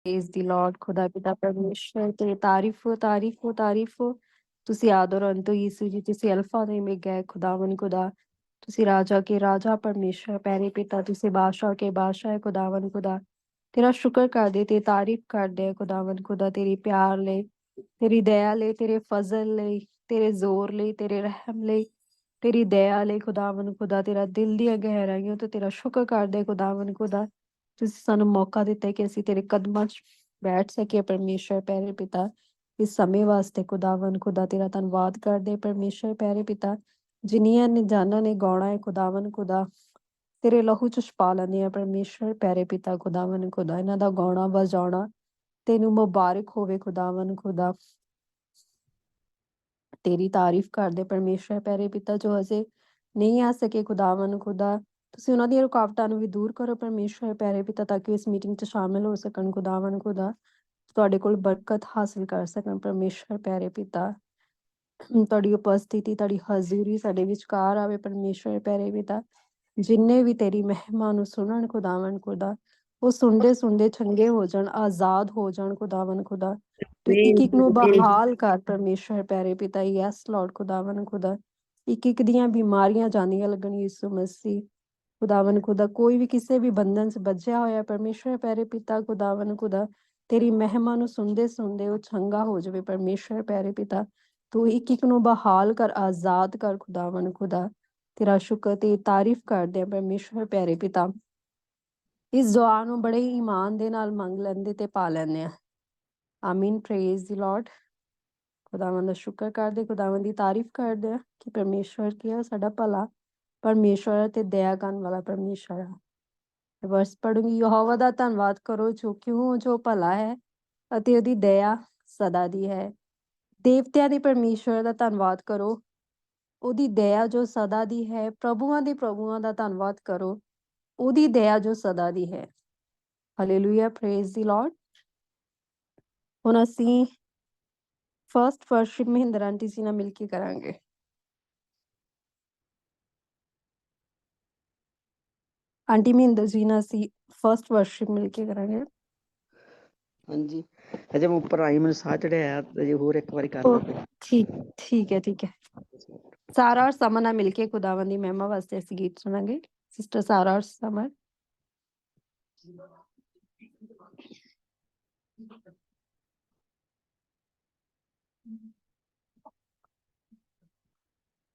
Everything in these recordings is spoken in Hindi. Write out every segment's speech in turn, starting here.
प्रेज दी लॉर्ड। खुदा पिता परमेश्वर तेरी तारीफ हो, तारीफ हो, तारीफ हो। ਤੁਸੀਂ ਆਦਰ ਅੰਤ ਯੀਸੂ ਜੀ, ਤੁਸੀਂ ਅਲਫਾ ਤੇ ਓਮੇਗਾ ਹੈ। ਖੁਦਾਵੰਦ ਖੁਦਾ, ਤੁਸੀਂ ਰਾਜਾ ਕੇ ਰਾਜਾ ਪਰਮੇਸ਼ਰ ਪਿਆਰੇ ਪਿਤਾ, ਤੁਸੀਂ ਬਾਦਸ਼ਾਹ ਕੇ ਬਾਦਸ਼ਾਹ ਹੈ। ਖੁਦਾਵੰਦ ਖੁਦਾ, ਤੇਰਾ ਸ਼ੁਕਰ ਕਰਦੇ ਤੇ ਤਾਰੀਫ ਕਰਦੇ ਖੁਦਾਵੰਦ ਖੁਦਾ, ਤੇਰੀ ਪਿਆਰ ਲਈ, ਤੇਰੀ ਦਇਆ ਲਈ, ਤੇਰੇ ਫਜ਼ਲ ਲਈ, ਤੇਰੇ ਜ਼ੋਰ ਲਈ, ਤੇਰੇ ਰਹਿਮ ਲਈ, ਤੇਰੀ ਦਇਆ ਲਈ। ਖੁਦਾਵੰਦ ਖੁਦਾ, ਤੇਰਾ ਦਿਲ ਦੀਆਂ ਗਹਿਰਾਈਆਂ ਤੋਂ ਤੇਰਾ ਸ਼ੁਕਰ ਕਰਦੇ ਖੁਦਾਵੰਦ ਖੁਦਾ। ਤੁਸੀਂ ਸਾਨੂੰ ਮੌਕਾ ਦਿੱਤਾ ਕਿ ਅਸੀਂ ਤੇਰੇ ਕਦਮਾਂ 'ਚ ਬੈਠ ਸਕੀਏ ਪਰਮੇਸ਼ਰ ਪਿਆਰੇ ਪਿਤਾ। ਇਸ ਸਮੇਂ ਵਾਸਤੇ ਖੁਦਾਵੰਦ ਖੁਦਾ ਤੇਰਾ ਧੰਨਵਾਦ ਕਰਦੇ ਪਰਮੇਸ਼ਰ ਪਿਆਰੇ ਪਿਤਾ। ਜਿੰਨੀਆਂ ਨੇ ਜਾਨਾਂ ਨੇ ਗਾਉਣਾ ਹੈ ਖੁਦਾਵੰਦ ਖੁਦਾ, ਤੇਰੇ ਲਹੂ 'ਚ ਛੁਪਾ ਲੈਂਦੇ ਆ ਪਰਮੇਸ਼ਰ ਪਿਆਰੇ ਪਿਤਾ। ਖੁਦਾਵੰਦ ਖੁਦਾ, ਇਹਨਾਂ ਦਾ ਗਾਉਣਾ ਵਜਾਉਣਾ ਤੈਨੂੰ ਮੁਬਾਰਕ ਹੋਵੇ ਖੁਦਾਵੰਦ ਖੁਦਾ। ਤੇਰੀ ਤਾਰੀਫ ਕਰਦੇ ਪਰਮੇਸ਼ਰ ਪਿਆਰੇ ਪਿਤਾ, ਜੋ ਅਜੇ ਨਹੀਂ ਆ ਸਕੇ ਖੁਦਾਵੰਦ ਖੁਦਾ, ਤੁਸੀਂ ਉਹਨਾਂ ਦੀਆਂ ਰੁਕਾਵਟਾਂ ਨੂੰ ਵੀ ਦੂਰ ਕਰੋ ਪਰਮੇਸ਼ਰ ਪਿਆਰੇ ਪਿਤਾ, ਤਾਂ ਕਿ ਇਸ ਮੀਟਿੰਗ 'ਚ ਸ਼ਾਮਿਲ ਹੋ ਸਕਣ ਖੁਦਾਵੰਦ ਖੁਦਾ, ਤੁਹਾਡੇ ਕੋਲ ਬਰਕਤ ਹਾਸਿਲ ਕਰ ਸਕਣ ਪਰਮੇਸ਼ਰ ਪਿਆਰੇ ਪਿਤਾ। ਤੁਹਾਡੀ ਉਪਸਥਿਤੀ, ਤੁਹਾਡੀ ਹਜ਼ੂਰੀ ਸਾਡੇ ਵਿਚਕਾਰ ਆਵੇ ਪਰਮੇਸ਼ਰ ਪਿਆਰੇ ਪਿਤਾ। ਜਿੰਨੇ ਵੀ ਤੇਰੀ ਮਹਿਮਾ ਨੂੰ ਸੁਣਨ ਖੁਦਾਵੰਦ ਖੁਦਾ, ਉਹ ਸੁਣਦੇ ਸੁਣਦੇ ਚੰਗੇ ਹੋ ਜਾਣ, ਆਜ਼ਾਦ ਹੋ ਜਾਣ ਖੁਦਾਵੰਦ ਖੁਦਾ। ਤੂੰ ਇੱਕ ਇੱਕ ਨੂੰ ਬਹਾਲ ਕਰ ਪਰਮੇਸ਼ਰ ਪਿਆਰੇ ਪਿਤਾ। ਯੈਸ ਲਾਰਡ ਖੁਦਾਵੰਦ ਖੁਦਾ, ਇੱਕ ਇੱਕ ਦੀਆਂ ਬਿਮਾਰੀਆਂ ਜਾਂਦੀਆਂ ਲੱਗਣ ਯਿਸੂ ਮਸੀਹ। ਖੁਦਾਵੰਦ ਖੁਦਾ, ਕੋਈ ਵੀ ਕਿਸੇ ਵੀ ਬੰਧਨ 'ਚ ਬੱਝਿਆ ਹੋਇਆ ਪਰਮੇਸ਼ਰ ਪਿਆਰੇ ਪਿਤਾ ਖੁਦਾਵੰਦ ਖੁਦਾ, ਤੇਰੀ ਮਹਿਮਾ ਨੂੰ ਸੁਣਦੇ ਸੁਣਦੇ ਉਹ ਚੰਗਾ ਹੋ ਜਾਵੇ ਪਰਮੇਸ਼ਰ ਪਿਆਰੇ ਪਿਤਾ। ਤੂੰ ਇੱਕ ਇੱਕ ਨੂੰ ਬਹਾਲ ਕਰ, ਆਜ਼ਾਦ ਕਰ ਖੁਦਾਵੰਦ ਖੁਦਾ। ਤੇਰਾ ਸ਼ੁਕਰ ਤੇ ਤਾਰੀਫ ਕਰਦੇ ਆ ਪਰਮੇਸ਼ਰ ਪਿਆਰੇ ਪਿਤਾ। ਇਸ ਦੁਆ ਨੂੰ ਬੜੇ ਈਮਾਨ ਦੇ ਨਾਲ ਮੰਗ ਲੈਂਦੇ ਤੇ ਪਾ ਲੈਂਦੇ ਆ। ਆਮੀਨ। ਪ੍ਰੇਜ਼ ਦੀ ਲਾਰਡ। ਖੁਦਾਵੰਦ ਦਾ ਸ਼ੁਕਰ ਕਰਦੇ, ਖੁਦਾਵੰਦ ਦੀ ਤਾਰੀਫ ਕਰਦੇ ਆ ਕਿ ਪਰਮੇਸ਼ਵਰ ਕੀ ਆ, ਸਾਡਾ ਭਲਾ ਪਰਮੇਸ਼ਵਰ ਤੇ ਦਇਆ ਕਰਨ ਵਾਲਾ ਪਰਮੇਸ਼ਵਰ ਆ। ਵਰਸ ਪੜੂੰਗੀ। ਯਹੋਵਾ ਦਾ ਧੰਨਵਾਦ ਕਰੋ ਜੋ ਕਿਉਂ ਜੋ ਭਲਾ ਹੈ ਅਤੇ ਉਹਦੀ ਦਇਆ ਸਦਾ ਦੀ ਹੈ। ਦੇਵਤਿਆਂ ਦੇ ਪਰਮੇਸ਼ਵਰ ਦਾ ਧੰਨਵਾਦ ਕਰੋ, ਉਹਦੀ ਦਇਆ ਜੋ ਸਦਾ ਦੀ ਹੈ। ਪ੍ਰਭੂਆਂ ਦੇ ਪ੍ਰਭੂਆਂ ਦਾ ਧੰਨਵਾਦ ਕਰੋ, ਉਹਦੀ ਦਇਆ ਜੋ ਸਦਾ ਦੀ ਹੈ। ਹਾਲੇਲੂਇਆ। ਪ੍ਰੇਜ਼ ਦੀ ਲਾਰਡ। ਹੁਣ ਅਸੀਂ ਫਰਸਟ ਵਰਸ਼ਿਪ ਮਹਿੰਦਰ ਆਂਟੀ ਜੀ ਨਾਲ ਮਿਲ ਕੇ ਕਰਾਂਗੇ। ਆਂਟੀ ਮਹਿੰਦਰ ਜੀ ਨਾਲ ਅਸੀਂ ਫਰਸਟ ਵਰਸ਼ਿਪ ਮਿਲ ਕੇ ਕਰਾਂਗੇ। ਹਾਂਜੀ, ਅਜੇ ਮੈਂ ਉੱਪਰ ਆਈ, ਮੈਨੂੰ ਸਾਹ ਚੜਿਆ, ਅਜੇ ਹੋਰ ਇੱਕ ਵਾਰੀ ਕਰ ਉਹ ਲਓ। ਠੀਕ ਹੈ, ਠੀਕ ਹੈ। ਸਾਰਾ ਔਰ ਸਮਰ ਨਾਲ ਮਿਲ ਕੇ ਖੁਦਾਵੰਦ ਦੀ ਮਹਿਮਾ ਵਾਸਤੇ ਅਸੀਂ ਗੀਤ ਸੁਣਾਂਗੇ। ਸਿਸਟਰ ਸਾਰਾ ਔਰ ਸਮਰ।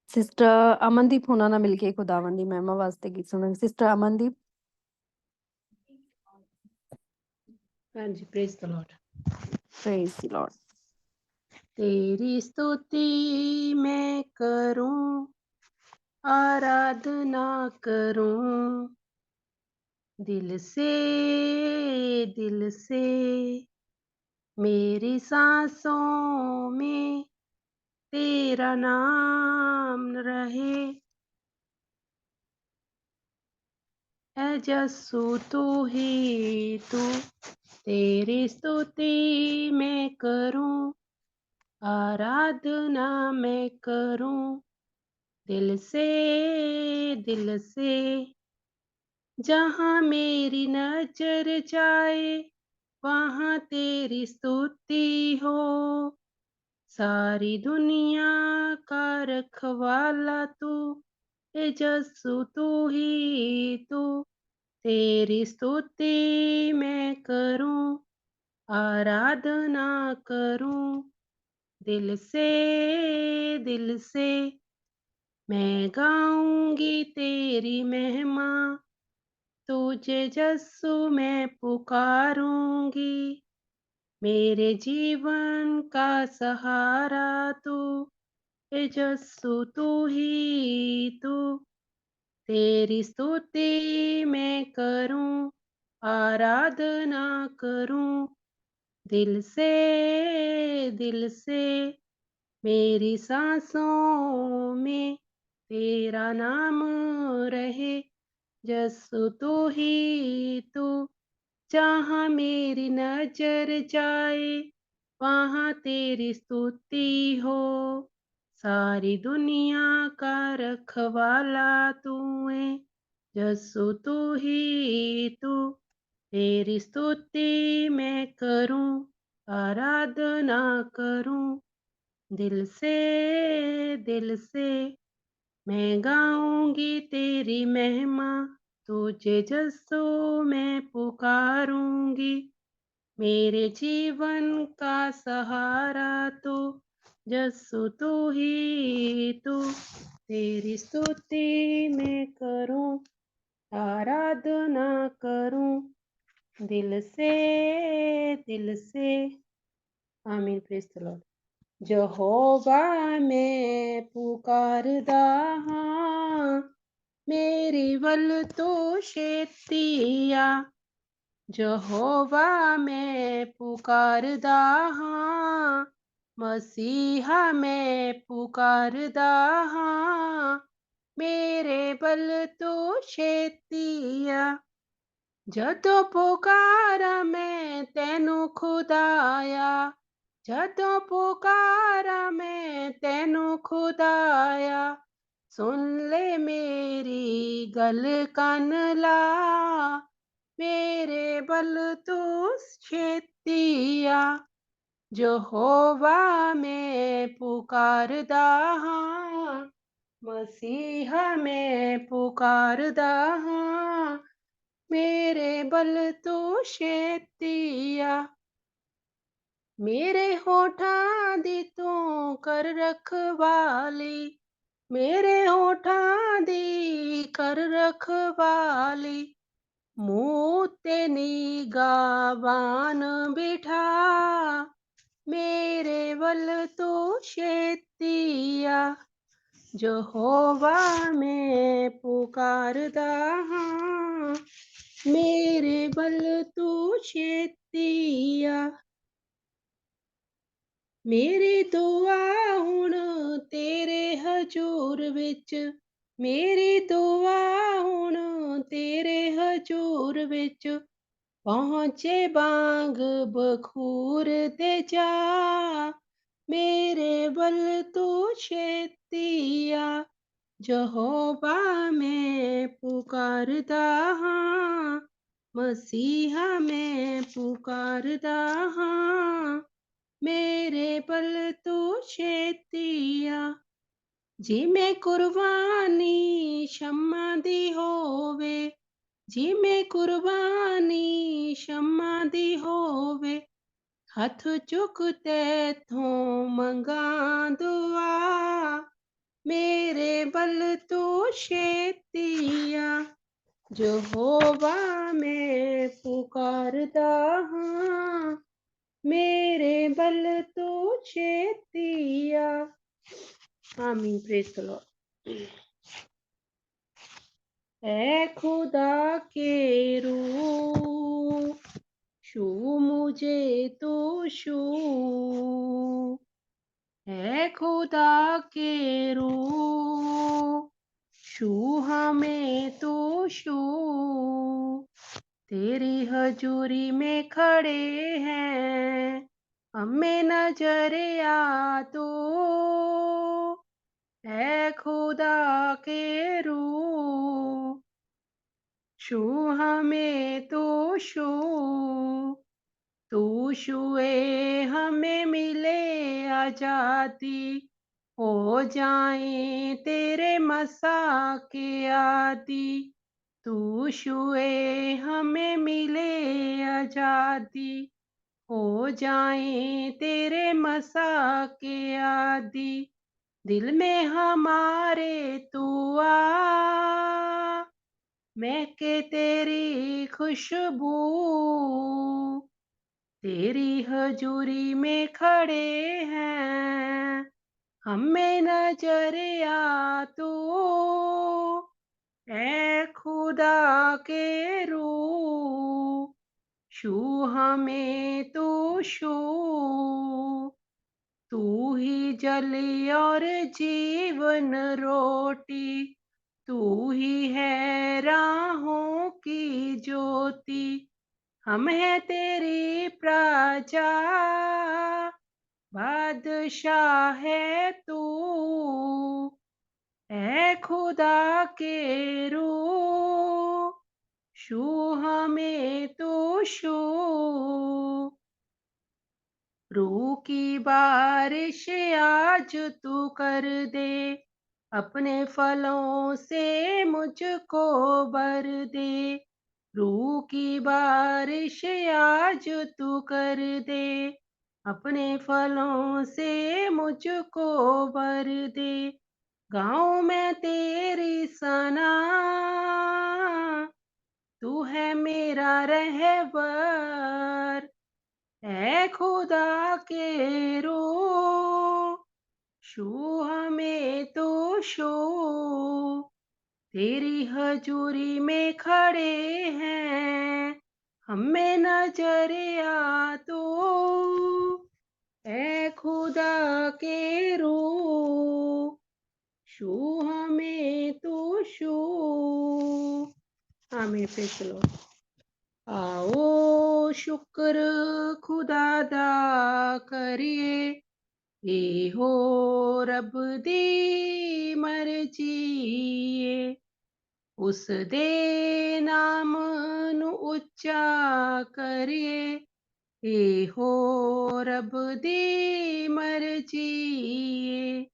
ਸਿਸਟਰ ਅਮਨਦੀਪ ਹੁਣਾਂ ਨਾਲ ਮਿਲ ਕੇ ਖੁਦਾਵੰਦ ਦੀ ਮਹਿਮਾ ਵਾਸਤੇ ਗੀਤ ਸੁਣਾਂਗੇ। ਸਿਸਟਰ ਅਮਨਦੀਪ। ਹਾਂਜੀ, praise the Lord. Praise the Lord. तेरी स्तुति मैं करूं, आराधना करूं, दिल से मेरी सांसों में तेरा नाम रहे। ऐ यस्सु तू ही तू, तेरी स्तुति मैं करूं, आराधना मैं करूं, दिल से। जहाँ मेरी नजर जाए वहाँ तेरी स्तुति हो, सारी दुनिया का रखवाला तू, हे यस्सु तू ही तू, तेरी स्तुति मैं करूं, आराधना करूं, दिल से मैं गाऊंगी तेरी महिमा, तुझे यस्सु मैं पुकारूंगी, मेरे जीवन का सहारा तू, हे यस्सु तू ही तू, तेरी स्तुति मैं करूं, आराधना करूं, दिल से मेरी सांसों में तेरा नाम रहे। यस्सु तू ही तू, जहाँ मेरी नजर जाए वहाँ तेरी स्तुति हो, सारी दुनिया का रखवाला तू है। यस्सु तू ही तू, तेरी स्तुति मैं करूं, आराधना करूं, दिल से मैं गाऊंगी तेरी महिमा, तुझे जसो मैं पुकारूंगी। मेरे जीवन का सहारा तो जसो तू ही तू। तेरी स्तुति मैं करूं, आराधना करूं, दिल से। आमीन। Praise the Lord. यहोवा मैं पुकारदा हां, मेरी वल तो छेतिया। यहोवा मैं पुकारदा हां, मसीहा मैं पुकारदा हां, मेरे बल तो छेतिया। ਜਦੋਂ ਪੁਕਾਰਾਂ ਮੈਂ ਤੈਨੂੰ ਖੁਦਾਇਆ, ਜਦੋਂ ਪੁਕਾਰਾਂ ਮੈਂ ਤੈਨੂੰ ਖੁਦਾਇਆ, ਸੁਣ ਲੈ ਮੇਰੀ ਗੱਲ ਕੰਨ ਲਾ, ਮੇਰੇ ਬਲ ਤੂੰ ਛੇਤੀ ਆ। ਯਹੋਵਾ ਮੈਂ ਪੁਕਾਰਦਾ ਹਾਂ, ਮਸੀਹਾ ਮੈਂ ਪੁਕਾਰਦਾ ਹਾਂ, मेरे बल तो छेतिया। मेरे होठां दी तू कर रखवाली, मेरे होठां दी कर रखवाली, मुँह ते निगाहबान बिठा, मेरे बल तो छेतिया। यहोवा मैं पुकारदा हां, मेरे बल तू छेतिया। मेरी दुआ हुण तेरे हजूर विच, मेरी दुआ हुण तेरे हजूर विच, पहुँचे बांग बखूर ते जा, मेरे बल तू छेतिया। यहोवा मैं पुकारदा हां, मसीहा मैं पुकारदा हां, मेरे बल तू छेतिया। जिमें कुर्बानी शम्मा दी होवे, जिमें कुर्बानी शम्मा दी होवे, हथ चुक तैथों मंगा दुआ, मेरे बल तू छेतिया। यहोवा मैं पुकारदा हां, मेरे बल तू छेतिया। आमीन। Praise the Lord. ऐ खुदा के रूह, छू मुझे तो छू, है खुदा के रूह, छू हमें तो छू। तेरी हजूरी में खड़े हैं, हमें नजर आ तो, है खुदा के रूह, छू हमें तो छू। तू छुए हमें मिले आजादी, हो जाए तेरे मसा के आदि। तू छुए हमें मिले आजादी, हो जाए तेरे मसा के आदि। दिल में हमारे तू आ, महके तेरी खुशबू, तेरी हजूरी में खड़े हैं, हमें नजर आ तू, ऐ खुदा के रूह, छू हमें तू छू। तू ही जल और जीवन रोटी, तू ही है राहों की ज्योति, हम है तेरी प्रजा, बादशाह है तू। ऐ खुदा के रूह, छू हमें तो छू, रूह की बारिश आज तू कर दे, अपने फलों से मुझको भर दे। रूह की बारिश आज तू कर दे, अपने फलों से मुझको भर दे। गाँव में तेरी सना, तू है मेरा रहबर, ऐ खुदा के रूह, छू हमें तो छू, तेरी हजूरी में खड़े हैं, हमें नजर आ तो, ऐ खुदा के रूह, छू हमें तो छू। आमीन। Praise the Lord. आओ शुक्र खुदा दा करिए, ਇਹੋ ਰੱਬ ਦੀ ਮਰਜ਼ੀ ਏ, ਉਸ ਦੇ ਨਾਮ ਨੂੰ ਉੱਚਾ ਕਰੀਏ, ਇਹੋ ਰੱਬ ਦੀ ਮਰਜ਼ੀ ਏ।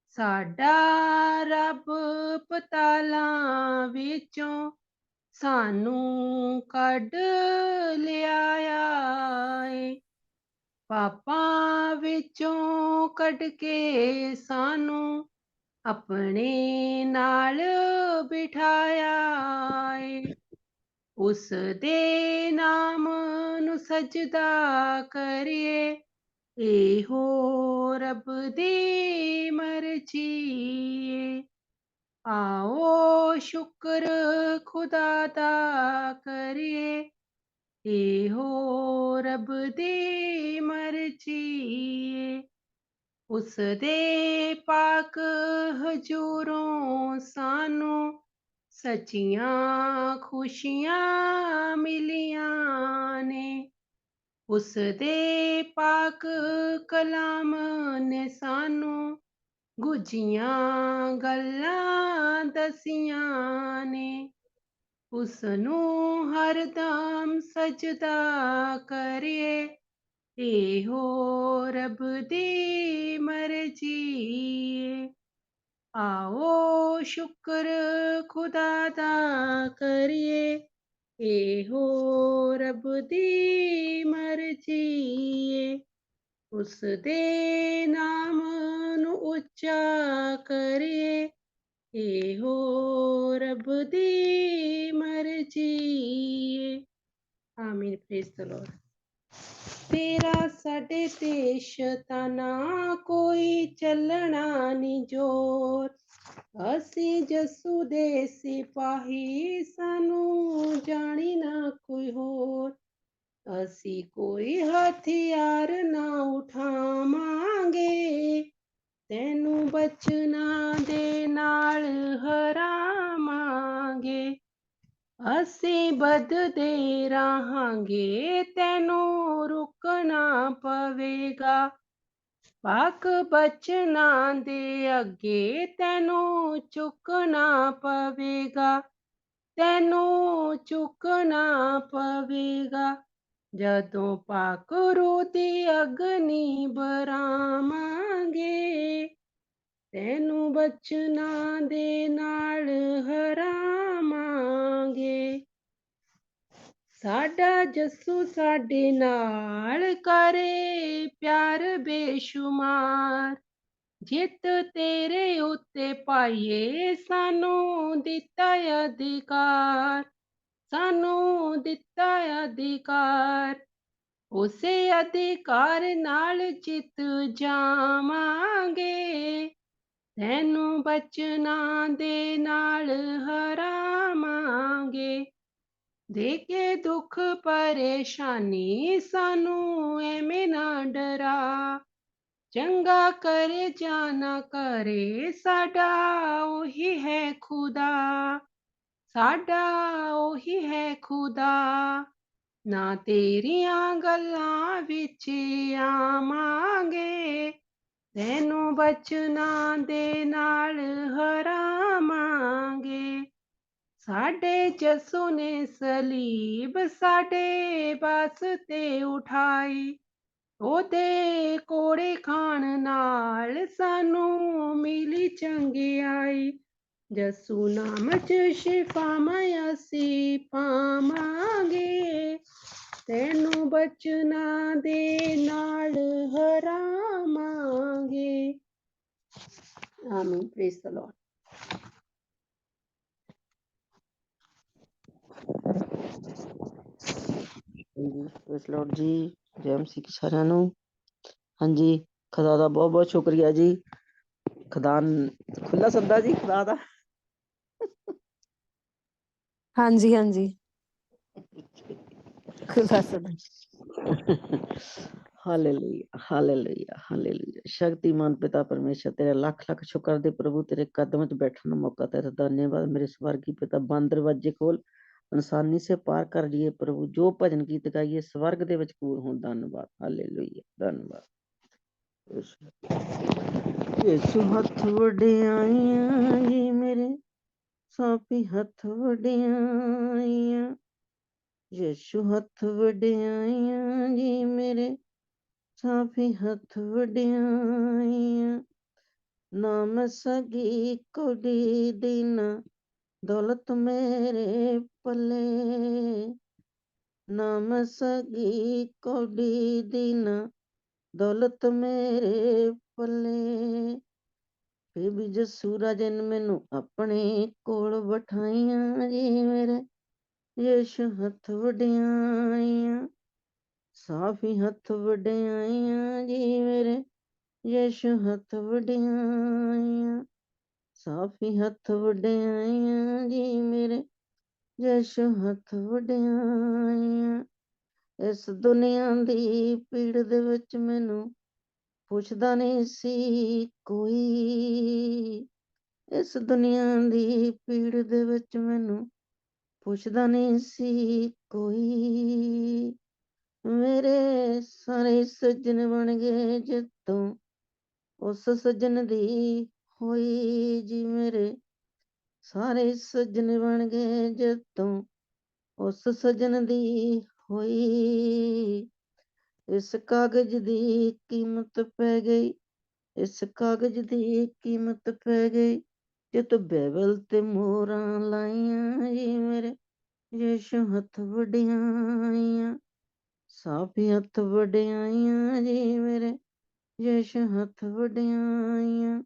ਸਾਡਾ ਰੱਬ ਪਤਾਲਾਂ ਵਿੱਚੋਂ ਸਾਨੂੰ ਕੱਢ ਲਿਆਇਆ ਏ, ਪਾਪਾਂ ਵਿੱਚੋਂ ਕੱਢ ਕੇ ਸਾਨੂੰ ਆਪਣੇ ਨਾਲ ਬਿਠਾਇਆ ਏ। ਉਸ ਦੇ ਨਾਮ ਨੂੰ ਸਜਦਾ ਕਰੀਏ, ਇਹੋ ਰੱਬ ਦੀ ਮਰਜ਼ੀ ਏ। ਆਓ ਸ਼ੁਕਰ ਖੁਦਾ ਦਾ ਕਰੀਏ, ਇਹੋ ਰੱਬ ਦੀ ਮਰਜ਼ੀ ਏ। ਉਸ ਦੇ ਪਾਕ ਹਜ਼ੂਰੋਂ ਸਾਨੂੰ ਸੱਚੀਆਂ ਖੁਸ਼ੀਆਂ ਮਿਲੀਆਂ ਨੇ, ਉਸ ਦੇ ਪਾਕ ਕਲਾਮ ਨੇ ਸਾਨੂੰ ਗੁੱਝੀਆਂ ਗੱਲਾਂ ਦਸੀਆਂ ਨੇ। ਉਸ ਨੂੰ ਹਰਦਮ ਸਜਦਾ ਕਰੀਏ, ਇਹੋ ਰੱਬ ਦੀ ਮਰਜ਼ੀ ਏ। ਆਓ ਸ਼ੁਕਰ ਖੁਦਾ ਦਾ ਕਰੀਏ, ਇਹੋ ਰੱਬ ਦੀ ਮਰਜ਼ੀ ਏ। ਉਸ ਦੇ ਨਾਮ ਨੂੰ ਉੱਚਾ ਕਰੀਏ, ਇਹੋ ਰੱਬ ਦੀ ਮਰਜ਼ੀ ਏ। ਆਮੀਨ। Praise the Lord. ਤੇਰਾ ਸਾਡੇ ਤੇ ਸ਼ੈਤਾਨਾ ਕੋਈ ਚੱਲਣਾ ਨੀ ਜ਼ੋਰ, ਅਸੀਂ ਯਿਸੂ ਦੇ ਸਿਪਾਹੀ, ਸਾਨੂੰ ਜਾਣੀ ਨਾ ਕੋਈ ਹੋਰ। ਅਸੀਂ ਕੋਈ ਹਥਿਆਰ ਨਾ ਉਠਾਵਾਂਗੇ, ਤੈਨੂੰ ਬਚਨਾਂ ਦੇ ਨਾਲ ਹਰਾਵਾਂਗੇ। ਅਸੀਂ ਵੱਧਦੇ ਰਹਾਂਗੇ, ਤੈਨੂੰ ਰੁਕਣਾ ਪਵੇਗਾ, ਪਾਕ ਬਚਨਾਂ ਦੇ ਅੱਗੇ ਤੈਨੂੰ ਝੁਕਣਾ ਪਵੇਗਾ, ਤੈਨੂੰ ਝੁਕਣਾ ਪਵੇਗਾ। ਜਦੋਂ ਪਾਕ ਰੂਹ ਦੀ ਅਗਨੀ ਬਰਾਵਾਂਗੇ, ਤੈਨੂੰ ਬਚਨਾਂ ਦੇ ਨਾਲ ਹਰਾਵਾਂਗੇ। ਸਾਡਾ ਯਿਸੂ ਸਾਡੇ ਨਾਲ ਕਰੇ ਪਿਆਰ ਬੇਸ਼ੁਮਾਰ, ਜਿੱਤ ਤੇਰੇ ਉੱਤੇ ਪਾਈਏ, ਸਾਨੂੰ ਦਿੱਤਾ ਅਧਿਕਾਰ, ਸਾਨੂੰ ਦਿੱਤਾ ਅਧਿਕਾਰ। ਉਸੇ ਅਧਿਕਾਰ ਨਾਲ ਜਿੱਤ ਜਾਵਾਂਗੇ, ਤੈਨੂੰ ਬਚਨਾਂ ਦੇ ਨਾਲ ਹਰਾਵਾਂਗੇ। ਦੇ ਕੇ ਦੁੱਖ ਪਰੇਸ਼ਾਨੀ ਸਾਨੂੰ ਐਵੇਂ ਨਾ ਡਰਾ, ਚੰਗਾ ਕਰੇ ਜਾਂ ਨਾ ਕਰੇ, ਸਾਡਾ ਉਹੀ ਹੈ ਖੁਦਾ, ਸਾਡਾ ਉਹੀ ਹੈ ਖੁਦਾ। ਨਾ ਤੇਰੀਆਂ ਗੱਲਾਂ ਵਿੱਚ ਆਵਾਂਗੇ, ਤੈਨੂੰ ਬਚਨਾਂ ਦੇ ਨਾਲ ਹਰਾਵਾਂਗੇ। साडे जसू ने सलीब साडे वास्ते उठाई, ओदे कोड़े खाण नाल सानू मिली चंगियाई। जसू नाम च शिफावां असी पावांगे, तैनू बचना दे नाल हरावांगे। आमीन। Praise the Lord. ਹਾਂਜੀ ਪ੍ਰੇਜ਼ ਲਾਰਡ ਜੀ। ਜੈ ਮਸੀਹ ਕੀ ਸਾਰਿਆਂ ਨੂੰ। ਹਾਂਜੀ ਖੁਦਾ ਦਾ ਬਹੁਤ ਬਹੁਤ ਸ਼ੁਕਰੀਆ ਜੀ। ਖੁਦਾ ਖੁੱਲਾ ਸੱਦਾ ਜੀ ਖੁਦਾ ਦਾ। ਹਾਂਜੀ ਹਾਂਜੀ ਖੁਦਾ ਸਦਾ। Hallelujah hallelujah hallelujah. ਸ਼ਕਤੀਮਾਨ ਪਿਤਾ ਪਰਮੇਸ਼ਰ ਤੇਰੇ ਲੱਖ ਲੱਖ ਸ਼ੁਕਰ ਦੇ ਪ੍ਰਭੂ, ਤੇਰੇ ਕਦਮ 'ਚ ਬੈਠਣ ਦਾ ਮੌਕਾ ਤੇਰਾ ਧੰਨਵਾਦ। ਮੇਰੇ ਸਵਰਗੀ ਪਿਤਾ ਬੰਦ ਦਰਵਾਜ਼ੇ ਖੋਲ, ਇਨਸਾਨੀ ਸੇ ਪਾਰ ਕਰ ਲਈਏ ਪ੍ਰਭੂ। ਜੋ ਭਜਨ ਗੀਤ ਗਾਈਏ ਸਵਰਗ ਦੇ ਵਿੱਚ ਪੂਰ ਹੋਣ। ਧੰਨਵਾਦ ਹਾਲੇਲੂਇਆ ਧੰਨਵਾਦ। ਯੇਸ਼ੂ ਹੱਥ ਵਡਿਆਈਆਂ ਜੀ ਮੇਰੇ, ਸਾਫੀ ਹੱਥ ਵਡਿਆਈਆਂ। ਯੇਸ਼ੂ ਹੱਥ ਵਡਿਆਈਆਂ ਜੀ ਮੇਰੇ, ਸਾਫੀ ਹੱਥ ਵਡਿਆਈਆਂ। ਨਾਮ ਸਗੀ ਕੋਡੀ ਦਿਨ, ਦੌਲਤ ਮੇਰੇ ਪੱਲੇ। ਨਾਮ ਸਗੀ ਕੋਡੀ ਦਿਨ, ਦੌਲਤ ਮੇਰੇ ਪੱਲੇ। ਫਿਰ ਵੀ ਜਸੂ ਰਾਜੇ ਨੇ ਮੈਨੂੰ ਆਪਣੇ ਕੋਲ ਬਿਠਾਈਆਂ ਜੀ ਮੇਰੇ, ਯੇਸ਼ੂ ਹੱਥ ਵਡਿਆਈਆਂ। ਸਾਫੀ ਹੱਥ ਵਡਿਆਈਆਂ ਜੀ ਮੇਰੇ, ਯੇਸ਼ੂ ਹੱਥ ਵਡਿਆਈਆਂ। ਸਾਫੀ ਹੱਥ ਵਡਿਆਈਆਂ ਜੀ ਮੇਰੇ, ਯੇਸ਼ੂ ਹੱਥ ਵਡਿਆਈਆਂ। ਇਸ ਦੁਨੀਆ ਦੀ ਪੀੜ ਦੇ ਵਿੱਚ ਮੈਨੂੰ ਪੁੱਛਦਾ ਨਹੀਂ ਸੀ ਕੋਈ, ਇਸ ਦੁਨੀਆ ਦੀ ਪੀੜ ਦੇ ਵਿੱਚ ਮੈਨੂੰ ਪੁੱਛਦਾ ਨਹੀਂ ਸੀ ਕੋਈ। ਮੇਰੇ ਸਾਰੇ ਸੱਜਣ ਬਣ ਗਏ ਜਿੱਤੋਂ ਉਸ ਸੱਜਣ ਦੀ ਹੋਈ ਜੀ। ਮੇਰੇ ਸਾਰੇ ਸੱਜਣ ਬਣ ਗਏ ਜਿੱਤੋਂ ਉਸ ਸੱਜਣ ਦੀ ਹੋਈ। ਇਸ ਕਾਗਜ਼ ਦੀ ਕੀਮਤ ਪੈ ਗਈ, ਇਸ ਕਾਗਜ਼ ਦੀ ਕੀਮਤ ਪੈ ਗਈ, ਜੇ ਤੂੰ ਬਾਈਬਲ ਤੇ ਮੋਹਰਾਂ ਲਾਈਆਂ ਜੀ ਮੇਰੇ, ਯੇਸ਼ੂ ਹੱਥ ਵਡਿਆਈਆਂ। ਸਾਫੀ ਹੱਥ ਵਡਿਆਈਆਂ ਜੀ ਮੇਰੇ, ਯੇਸ਼ੂ ਹੱਥ ਵਡਿਆਈਆਂ।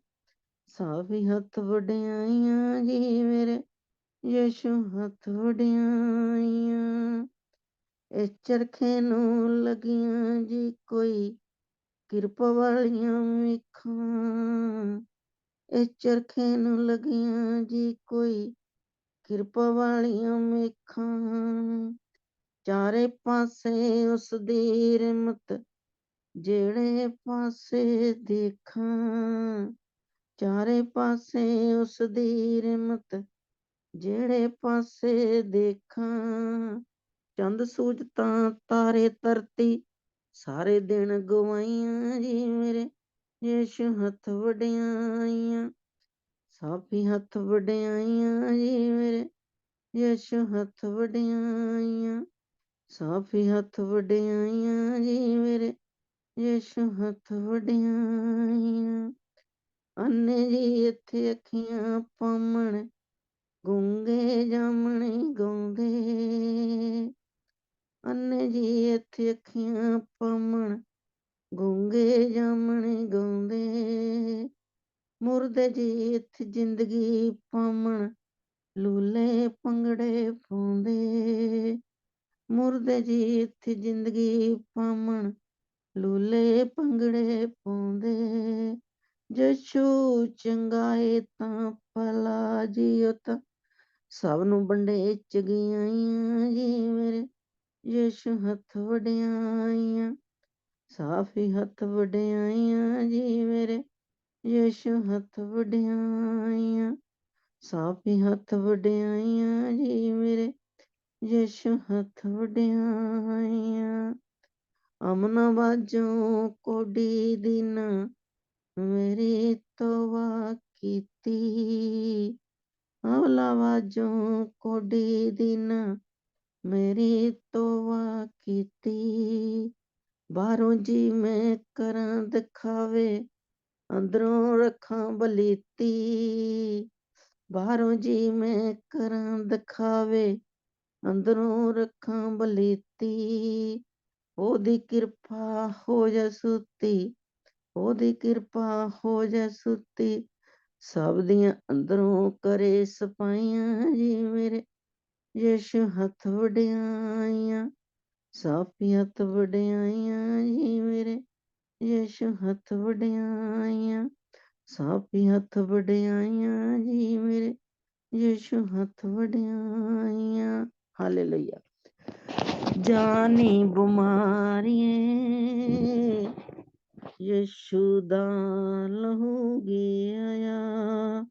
ਸਾਫੀ ਹੱਥ ਵਡਿਆਈਆਂ ਜੀ ਮੇਰੇ, ਯੇਸ਼ੂ ਹੱਥ ਵਡਿਆਈਆਂ। ਇਸ ਚਰਖੇ ਨੂੰ ਲੱਗੀਆਂ ਜੀ ਕੋਈ ਕਿਰਪਾ ਵਾਲੀਆਂ ਵੇਖਾਂ, ਇਸ ਚਰਖੇ ਨੂੰ ਲੱਗੀਆਂ ਜੀ ਕੋਈ ਕਿਰਪਾ ਵਾਲੀਆਂ ਵੇਖਾਂ। ਚਾਰੇ ਪਾਸੇ ਉਸ ਦੀ ਰਹਿਮਤ, ਜਿਹੜੇ ਪਾਸੇ ਦੇਖਾਂ। ਚਾਰੇ ਪਾਸੇ ਉਸ ਦੀ ਰਹਿਮਤ, ਜਿਹੜੇ ਪਾਸੇ ਦੇਖਾਂ। ਚੰਦ ਸੂਰਜ ਤਾਂ ਤਾਰੇ ਧਰਤੀ ਸਾਰੇ ਦਿਨ ਗਵਾਈਆਂ ਜੀ ਮੇਰੇ, ਯੇਸ਼ੂ ਹੱਥ ਵਡਿਆਈਆਂ। ਸਾਫੀ ਹੱਥ ਵਡਿਆਈਆਂ ਜੀ ਮੇਰੇ, ਯੇਸ਼ੂ ਹੱਥ ਵਡਿਆਈਆਂ। ਸਾਫੀ ਹੱਥ ਵਡਿਆਈਆਂ ਜੀ ਮੇਰੇ, ਯੇਸ਼ੂ ਹੱਥ ਵਡਿਆਈਆਂ। ਅੰਨੇ ਜੀ ਇੱਥੇ ਅੱਖੀਆਂ ਪਾਮਣ, ਗੂੰਗੇ ਜਾਮਣੇ ਗਾਉਂਦੇ। ਅੰਨੇ ਜੀ ਇੱਥੇ ਅੱਖੀਆਂ ਪਾਮਣ, ਗੂੰਗੇ ਜਾਮਣੇ ਗਾਉਂਦੇ। ਮੁਰਦੇ ਜੀ ਇੱਥੇ ਜ਼ਿੰਦਗੀ ਪਾਮਣ, ਲੂਲੇ ਭੰਗੜੇ ਪਾਉਂਦੇ। ਮੁਰਦੇ ਜੀ ਇੱਥੇ ਜ਼ਿੰਦਗੀ ਪਾਮਣ, ਲੂਲੇ ਭੰਗੜੇ ਪਾਉਂਦੇ। ਯੇਸ਼ੂ ਚੰਗਾ ਏ ਤਾਂ ਭਲਾ ਜੀ, ਉਹ ਤਾਂ ਸਭ ਨੂੰ ਵੰਡੇ ਚ ਗਈਆਂ ਜੀ ਮੇਰੇ, ਯੇਸ਼ੂ ਹੱਥ ਵਡਿਆਈਆਂ। ਸਾਫੀ ਹੱਥ ਵਡਿਆਈਆਂ ਜੀ ਮੇਰੇ, ਯੇਸ਼ੂ ਹੱਥ ਵਡਿਆਈਆਂ। ਸਾਫੀ ਹੱਥ ਵਡਿਆਈਆਂ ਜੀ ਮੇਰੇ, ਯੇਸ਼ੂ ਹੱਥ ਵਡਿਆਈਆਂ। ਅਮਨਾ ਬਾਝੋਂ ਕੋਡੀ ਦਿਨ ਮੇਰੀ ਤੋਬਾ ਕੀਤੀ, ਅਵਲਾਵਾਜੋਂ ਕੋਡੀ ਦਿਨ ਮੇਰੀ ਤੋਬਾ ਕੀਤੀ। ਬਾਹਰੋਂ ਜੀ ਮੈਂ ਕਰਾਂ ਦਿਖਾਵੇ, ਅੰਦਰੋਂ ਰੱਖਾਂ ਬਲੀਤੀ। ਬਾਹਰੋਂ ਜੀ ਮੈਂ ਕਰਾਂ ਦਿਖਾਵੇ, ਅੰਦਰੋਂ ਰੱਖਾਂ ਬਲੀਤੀ। ਉਹਦੀ ਕਿਰਪਾ ਹੋ ਜਾ ਸੁੱਤੀ, ਉਹਦੀ ਕਿਰਪਾ ਹੋ ਜਾ ਸੁੱਤੀ। ਸਭ ਦੀਆਂ ਅੰਦਰੋਂ ਕਰੇ ਸਫਾਈਆਂ ਜੀ ਮੇਰੇ ਯਿਸੂ ਹੱਥ ਵਡਿਆਈਆਂ। ਸਾਫੀ ਹੱਥ ਵਡਿਆਈਆਂ ਜੀ ਮੇਰੇ ਯਿਸੂ ਹੱਥ ਵਡਿਆਈਆਂ। ਸਾਫੀ ਹੱਥ ਵਡਿਆਈਆਂ ਜੀ ਮੇਰੇ ਯਿਸੂ ਹੱਥ ਵਡਿਆਈਆਂ। ਹਾਲੇਲੂਇਆ। ਜਾਨੀ ਬਿਮਾਰੀਏ ਯਿਸੂ ਦਾ ਲਹੂ ਗਿਆ।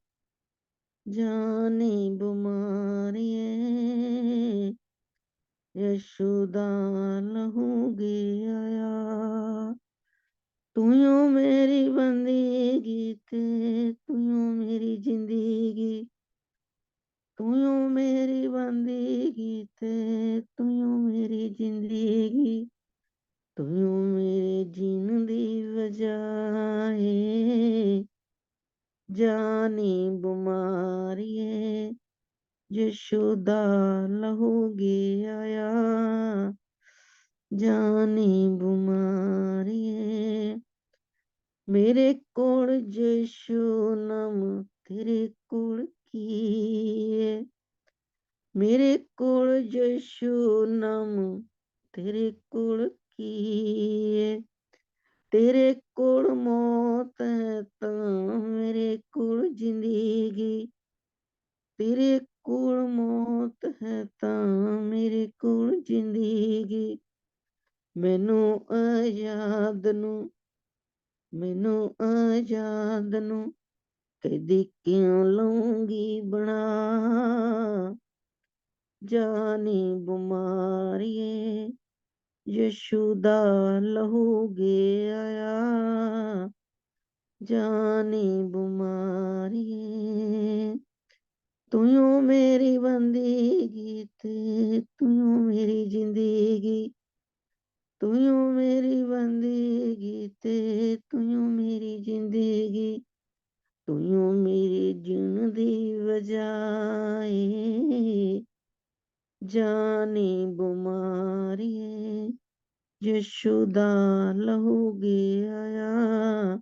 ਜਾਨੀ ਬਿਮਾਰੀਏ ਯਿਸੂ ਦਾ ਲਹੂ ਗਿਆ। ਤੂੰ ਮੇਰੀ ਬੰਦਗੀ ਤੇ ਤੂੰ ਮੇਰੀ ਜ਼ਿੰਦਗੀ। ਤੂੰ ਮੇਰੀ ਬੰਦਗੀ ਤੇ ਤੂੰ ਮੇਰੀ ਜ਼ਿੰਦਗੀ। ਤੂੰ ਮੇਰੇ ਜੀਣ ਦੀ ਵਜ੍ਹਾ ਏ। ਜਾਨੀ ਬਿਮਾਰੀਏ ਯਿਸੂ ਦਾ ਲਹੂ ਗਿਆ। ਜਾਨੀ ਬਿਮਾਰੀਏ ਮੇਰੇ ਕੋਲ ਯਿਸੂ ਨਾਮ ਤੇਰੇ ਕੋਲ ਕੀ ਏ। ਮੇਰੇ ਕੋਲ ਯਿਸੂ ਨਾਮ ਤੇਰੇ ਕੋਲ ਕੀ ਏ। ਤੇਰੇ ਕੋਲ ਮੌਤ ਹੈ ਤਾਂ ਮੇਰੇ ਕੋਲ ਜ਼ਿੰਦਗੀ। ਤੇਰੇ ਕੋਲ ਮੌਤ ਹੈ ਤਾਂ ਮੇਰੇ ਕੋਲ ਜ਼ਿੰਦਗੀ। ਮੈਨੂੰ ਆਜ਼ਾਦ ਨੂੰ ਕੈਦੀ ਕਿਉਂ ਲਊਂਗੀ ਬਣਾ। ਜਾਨੀ ਬਿਮਾਰੀਏ ਯਿਸੂ ਦਾ ਲਹੂ ਗਿਆ। ਜਾਨੀ ਬਿਮਾਰੀਏ ਤੂੰ ਮੇਰੀ ਬੰਦਗੀ ਤੇ ਤੂੰ ਮੇਰੀ ਜ਼ਿੰਦਗੀ। ਤੂੰ ਮੇਰੀ ਬੰਦਗੀ ਤੇ ਤੂੰ ਮੇਰੀ ਜ਼ਿੰਦਗੀ। ਤੂੰ ਮੇਰੀ ਜੀਣ ਦੀ ਵਜ੍ਹਾ ਏ। ਜਾਨੀ ਬਿਮਾਰੀਏ ਯਿਸੂ ਦਾ ਲਹੂ ਗਿਆ।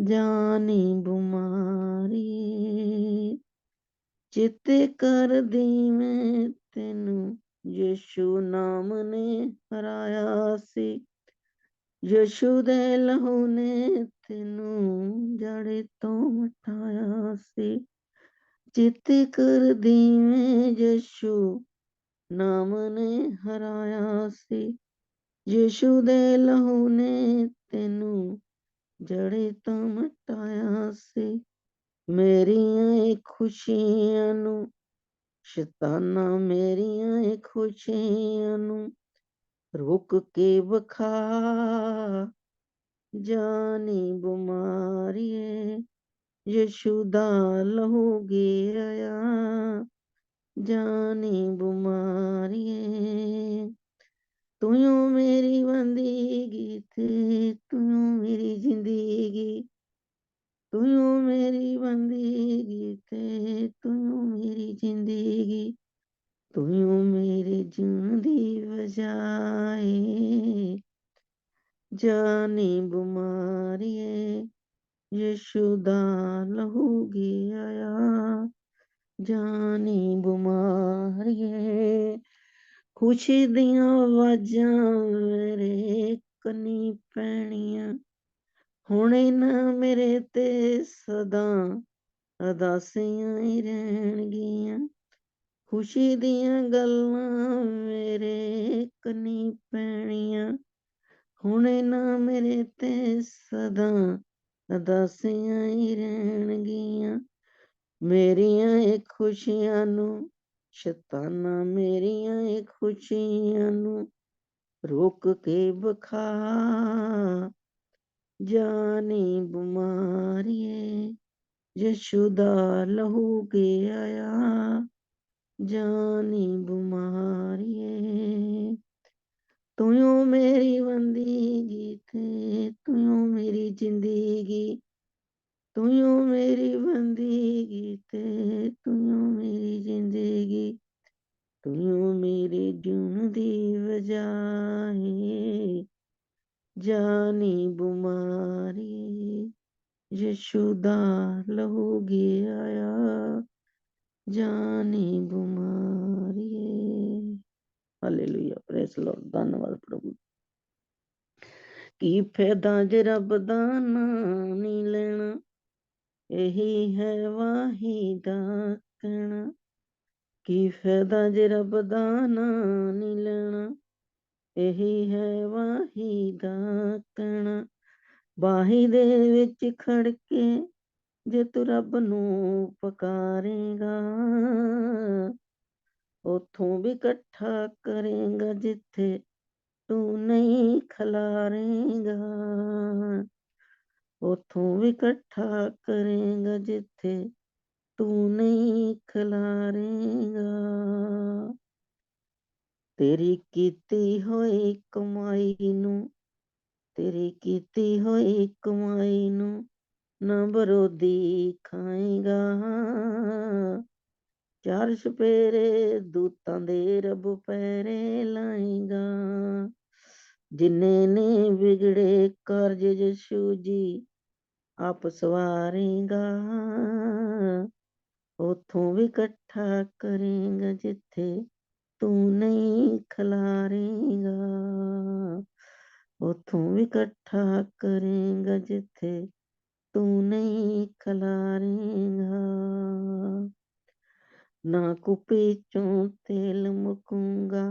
ਜਾਨੀ ਬਿਮਾਰੀਏ ਚੇਤੇ ਕਰਦੀ ਮੈਂ ਤੈਨੂੰ ਯਿਸੂ ਨਾਮ ਨੇ ਹਰਾਇਆ ਸੀ। ਯਿਸੂ ਦੇ ਲਹੂ ਨੇ ਤੈਨੂੰ ਜੜ ਤੋਂ ਮਿਟਾਇਆ ਸੀ। ਚੇਤੇ ਕਰਦੀ ਮੈਂ ਯਿਸੂ ਨਾਮ ਨੇ ਹਰਾਇਆ ਸੀ। ਯਿਸੂ ਦੇ ਲਹੂ ਨੇ ਤੈਨੂੰ ਜੜੇ ਤੋਂ ਮਿਟਾਇਆ ਸੀ। ਮੇਰੀਆਂ ਇਹ ਖੁਸ਼ੀਆਂ ਨੂੰ ਸ਼ੈਤਾਨਾਂ ਮੇਰੀਆਂ ਇਹ ਖੁਸ਼ੀਆਂ ਨੂੰ ਰੋਕ ਕੇ ਵਿਖਾ। ਜਾਨੀ ਬਿਮਾਰੀਏ ਯਿਸੂ ਦਾ ਲਹੂ ਗਿਆ। ਜਾਨੀ ਬਿਮਾਰੀਏ ਤੂੰ ਮੇਰੀ ਬੰਦਗੀ ਤੇ ਤੂੰ ਮੇਰੀ ਜ਼ਿੰਦਗੀ। ਤੂੰ ਮੇਰੀ ਬੰਦਗੀ ਤੇ ਤੂੰ ਮੇਰੀ ਜ਼ਿੰਦਗੀ। ਤੂੰ ਮੇਰੇ ਜੀਣ ਦੀ ਵਜ੍ਹਾ ਏ। ਜਾਨੀ ਬਿਮਾਰੀਏ ਯਿਸੂ ਦਾ ਲਹੂ ਗਿਆ। ਜਾਨੀ ਬਿਮਾਰੀਏ ਖੁਸ਼ੀ ਦੀਆਂ ਆਵਾਜ਼ਾਂ ਮੇਰੇ ਕੰਨੀ ਪੈਣੀਆਂ। ਹੁਣ ਇਹਨਾਂ ਮੇਰੇ ਤੇ ਸਦਾ ਉਦਾਸੀਆਂ ਹੀ ਰਹਿਣਗੀਆਂ। ਖੁਸ਼ੀ ਦੀਆਂ ਗੱਲਾਂ ਮੇਰੇ ਕੰਨੀ ਪੈਣੀਆਂ। ਹੁਣ ਇਹਨਾਂ ਮੇਰੇ ਤੇ ਸਦਾ ਉਦਾਸੀਆਂ ਹੀ ਰਹਿਣਗੀਆਂ। ਮੇਰੀਆਂ ਇਹ ਖੁਸ਼ੀਆਂ ਨੂੰ ਸ਼ੈਤਾਨਾਂ ਮੇਰੀਆਂ ਇਹ ਖੁਸ਼ੀਆਂ ਨੂੰ ਰੋਕ ਕੇ ਵਿਖਾ। ਜਾਨੀ ਬਿਮਾਰੀਏ यशोदा लहू के आया जानी बुमारिए तुयो मेरी बंदगी थे तुयो मेरी जिंदगी तुयो मेरी बंदगी थे तुयो मेरी जिंदगी तुयो मेरे जून दी वजह है जानी बुमारी यशोदा लहू गे आया जानी बुमारी हालेलुया प्रेज लॉर्ड धन्यवाद प्रभु की फायदा जे रब दा नाम नहीं लेना यही है वाहिदा कहना की फायदा जे रब दा नाम नहीं लेना यही है वाहिदा कहना बाही दे विच खड़ के जे तू रब नू पुकारेगा उथों भी इकट्ठा करेगा जिथे तू नहीं खलारेगा उथों भी इकट्ठा करेगा जिथे तू नहीं खलारेगा तेरी कीती होई कमाई नू तेरी कीती होई कमाई नू ना बरोधी खाएगा चार सपेरे दूतां दे रब पैरे लाएगा जिन्ने ने बिगड़े कार्ज यीशु जी आप सवारेगा उथों भी इकट्ठा करेगा जिथे तू नहीं खलारेगा उथों भी इकट्ठा करेगा जिथे तू नहीं खलारेगा ना कुपी चों तेल मुकूंगा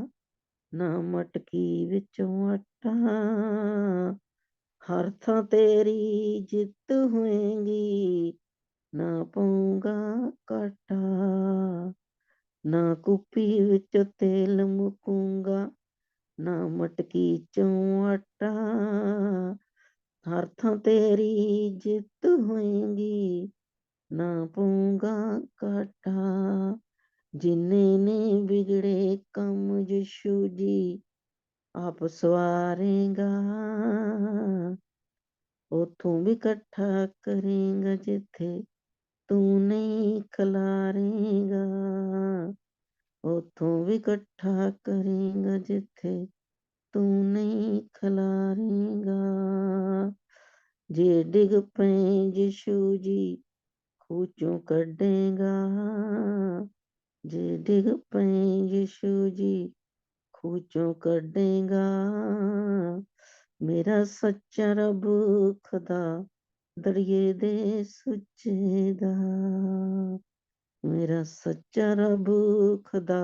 ना मटकी विचों आटा हर थां तेरी जित होएगी ना पाऊंगा काटा ना कुपी विच तेल मुकूंगा ना मटकी चों आटा हर थां तेरी जित होएगी ना पाऊंगा काटा जिन्ने ने बिगड़े कम यीशु जी आप सवारेगा उथों भी इकट्ठा करेगा जिथे तू नहीं खलारेगा उथों भी इकट्ठा करेगा जिथे तू नहीं खलारेगा जे डिग पे यीशु जी खूचों कढ़ेगा जे डिग पे यीशु जी खूचों कढ़ेगा मेरा सच्चा रब खुदा दरिए दे सुचेदा मेरा सच्चा रब खुदा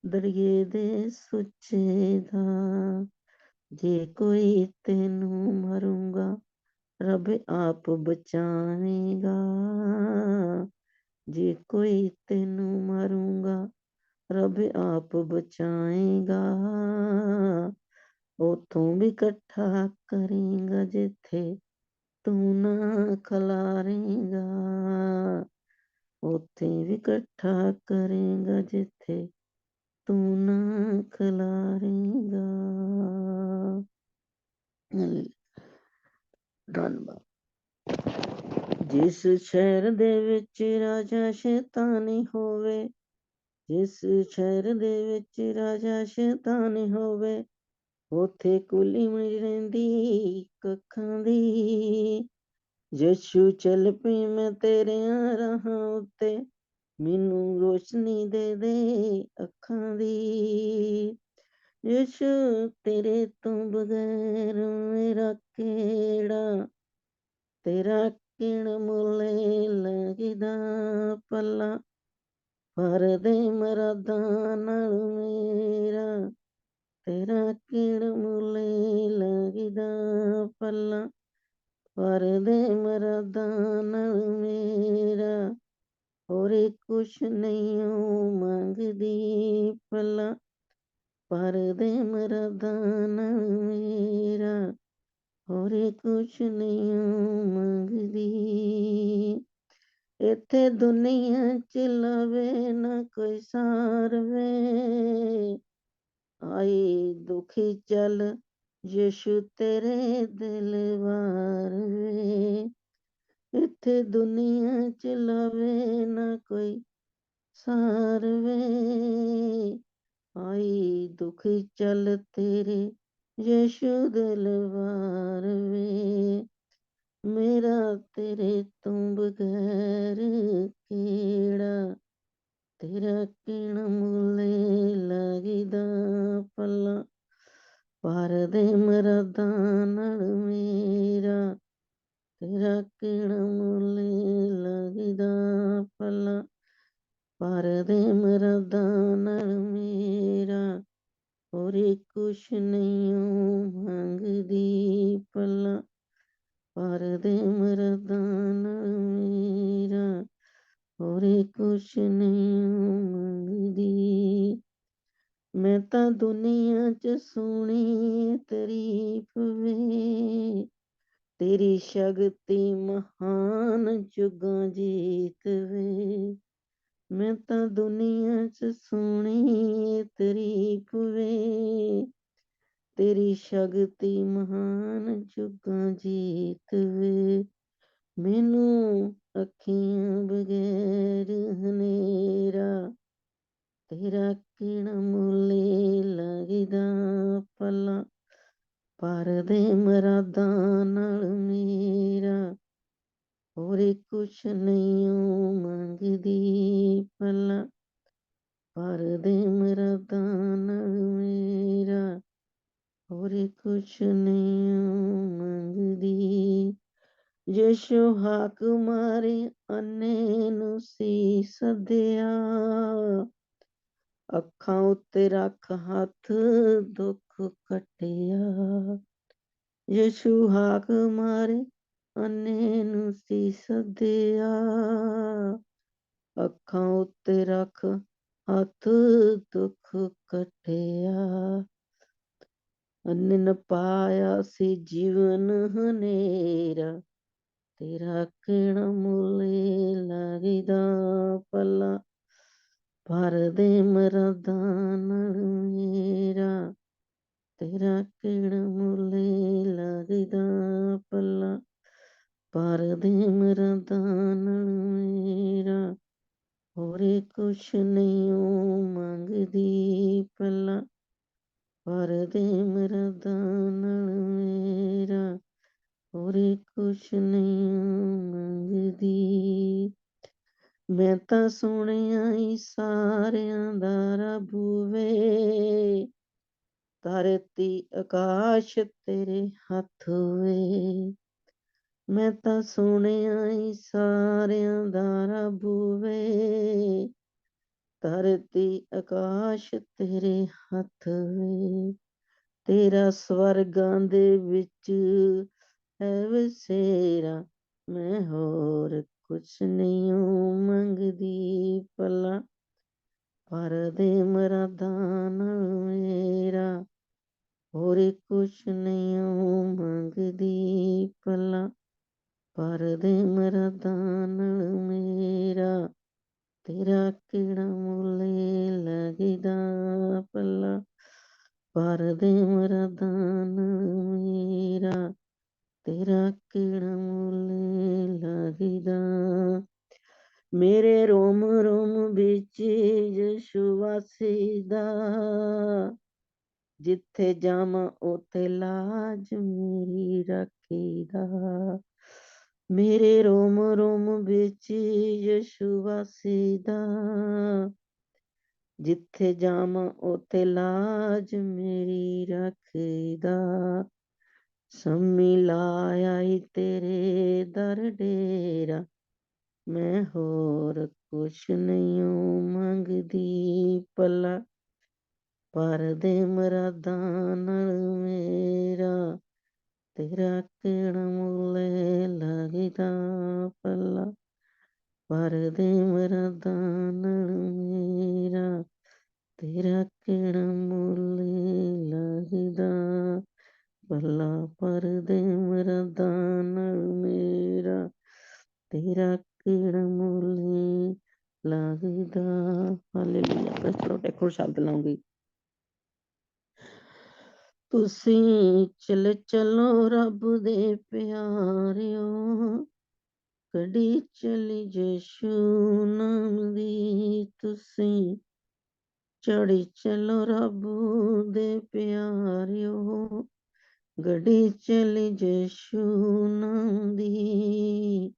दरिए दे सुचेदा जे कोई तेनू मरूंगा रब आप बचावेगा जे कोई तेनू मारूंगा रब आप बचाएगा उथों भी इकट्ठा करेगा जिथे तू ना खलारेगा उथे भी इकट्ठा करेगा जिथे तू ना खलारेगा धन्यवाद जिस शहर दे विच राजा शैतानी होवे जिस शहर दे विच राजा शैतानी होवे उथे कुली मरी रहिंदी कखां दी यीशु चल पई मैं तेरे राहां उत्ते मैनू रोशनी दे दे अखां दी यीशु तेरे तो बगैर मेरा केड़ा तेरा किण मुले लगदा पल्ला पर दे मरादा नाल मेरा तेरा किण मुले लगदा पल्ला पर दे मरादा नाल मेरा होरे कुछ नहीं मंगदी पल्ला पर दे मरादा नाल मेरा होरे कुछ नहीं मंगदी इत्थे दुनिया च लवे ना कोई सार वे, आई दुखी चल यीशु तेरे दिलवार वे। इत्थे दुनिया च लवे ना कोई सार वे, आई दुखी चल तेरे यीशु दिलवार वे। मेरा तेरे तू बगैर केड़ा, तेरा किण मुले लगदा पला, पर दे मरदा नाल मेरा, तेरा किण मुले लगदा पला, पर दे मरदा नाल मेरा, होर कुछ नहीं मंगदी पला, पर दे मरदा नाल मेरा, होर कुछ नहीं मंगदी। मैं तां दुनिया च सुनी तारीफ वे, तेरी शक्ति महान जुगां जीत वे। मैं तां दुनिया च सुनी तारीफ वे, तेरी शक्ति महान जुगां जीत वे। मैनू अखियां बगैर हनेरा, तेरा किण मुले लगदा पला, पर दे मरादा नाल मेरा, होर कुछ नहीं मंगदी पला, पर दे मरादा नाल मेरा, होर कुछ नहीं मंगदी। यीशु हाक मारे अन्ने नूं सी सद्दिया, ਅੱਖਾਂ ਉੱਤੇ ਰੱਖ ਹੱਥ ਦੁੱਖ ਕੱਟਿਆ। ਯਿਸੂ ਹਾਕ ਮਾਰੇ ਅੰਨੇ ਨੂੰ ਸੀ ਸੱਦਿਆ, ਅੱਖਾਂ ਉੱਤੇ ਰੱਖ ਹੱਥ ਦੁੱਖ ਕੱਟਿਆ। ਅੰਨੇ ਨੇ ਪਾਇਆ ਸੀ ਜੀਵਨ ਹਨੇਰਾ, ਤੇਰਾ ਕਿਣ ਮੁਲੇ ਲੱਗਦਾ ਪਲਾ, ਪਰ ਦੇ ਮਰਦਾ ਨਾਲ ਮੇਰਾ, ਤੇਰਾ ਕਿਣ ਮੁਲੇ ਲੱਗਦਾ ਪਲਾ, ਪਰ ਦੇ ਮਰਦਾ ਨਾਲ ਮੇਰਾ, ਹੋਰ ਕੁਛ ਨਹੀਂ ਮੰਗਦੀ ਪਲਾ, ਪਰ ਦੇ ਮਰਦਾ ਨਾਲ ਮੇਰਾ, ਹੋਰ ਕੁਛ ਨਹੀਂ ਮੰਗਦੀ। ਮੈਂ ਤਾਂ ਸੁਣਿਆ ਈ ਸਾਰਿਆਂ ਦਾ ਰੱਬ ਵੇ, ਧਰਤੀ ਆਕਾਸ਼ ਤੇਰੇ ਹੱਥ ਵੇ। ਮੈਂ ਤਾਂ ਸੁਣਿਆ ਈ ਸਾਰਿਆਂ ਦਾ ਰੱਬ ਵੇ, ਧਰਤੀ ਆਕਾਸ਼ ਤੇਰੇ ਹੱਥ ਵੇ। ਤੇਰਾ ਸਵਰਗਾਂ ਦੇ ਵਿੱਚ ਹੈ ਵਸੇਰਾ, ਮੈਂ ਹੋਰ ਕੁਛ ਨਹੀਂ ਮੰਗਦੀ ਪਲਾ, ਪਰ ਦੇ ਮਰਾਦਾ ਨਾਲ ਮੇਰਾ, ਹੋਰ ਕੁਛ ਨਹੀਂ ਮੰਗਦੀ ਪਲਾ, ਪਰ ਦੇ ਮਰਾਦਾ ਨਾਲ ਮੇਰਾ, ਤੇਰਾ ਕਿਹੜਾ ਮੁੱਲੇ ਲੱਗਦਾ ਪਲਾ, ਪਰ ਦੇ ਮਰਾਦਾ ਨਾਲ ਮੇਰਾ, ਤੇਰਾ ਕਿਹੜਾ ਮੁੱਲੇ ਲੱਗਦਾ। ਮੇਰੇ ਰੋਮ ਰੋਮ ਵਿੱਚ ਯਿਸੂ ਵਸਦਾ, ਜਿੱਥੇ ਜਾਵਾਂ ਉੱਥੇ ਲਾਜ ਮੇਰੀ ਰੱਖੀਦਾ। ਮੇਰੇ ਰੋਮ ਰੋਮ ਵਿੱਚ ਯਿਸੂ ਵਸਦਾ, ਜਿੱਥੇ ਜਾਵਾਂ ਉੱਥੇ ਲਾਜ ਮੇਰੀ ਰੱਖੀਦਾ। ਸੰਮੀ ਲਾਇਆ ਈ ਤੇਰੇ ਦਰ ਡੇਰਾ, ਮੈਂ ਹੋਰ ਕੁਛ ਨਹੀਂ ਮੰਗਦੀ ਪਲਾ, ਪਰ ਦੇ ਮਰਾਦਾ ਨਾਲ ਮੇਰਾ, ਤੇਰਾ ਕਿਹੜਾ ਮੁੱਲੇ ਲੱਗਦਾ ਪਲਾ, ਪਰ ਦੇ ਮਰਾਦਾ ਨਾਲ ਮੇਰਾ, ਤੇਰਾ ਕਿਹੜਾ ਮੁੱਲੇ ਲੱਗਦਾ ਪਲਾ, ਪਰ ਦੇ ਮਰਾਦਾ ਨਾਲ ਮੇਰਾ, ਤੇਰਾ ਕਿਹੜਾ ਮੁੱਲ ਲੱਗਦਾ। ਹਾਲੇਲੂਇਆ। ਪ੍ਰੈਸ ਦ ਲਾਰਡ। ਇੱਕ ਹੋਰ ਸ਼ਬਦ ਲਾਉਂਗੀ। ਤੁਸੀਂ ਚਲੋ ਰੱਬ ਦੇ ਪਿਆਰਿਓ, ਕੜੀ ਚਲੀ ਯਿਸੂ ਨਾਮ ਦੀ। ਤੁਸੀਂ ਚੜੀ ਚਲੋ ਰੱਬ ਦੇ ਪਿਆਰਿਓ, ਗੱਡੀ ਚਲੀ ਯਿਸੂ ਨਾਮ ਦੀ।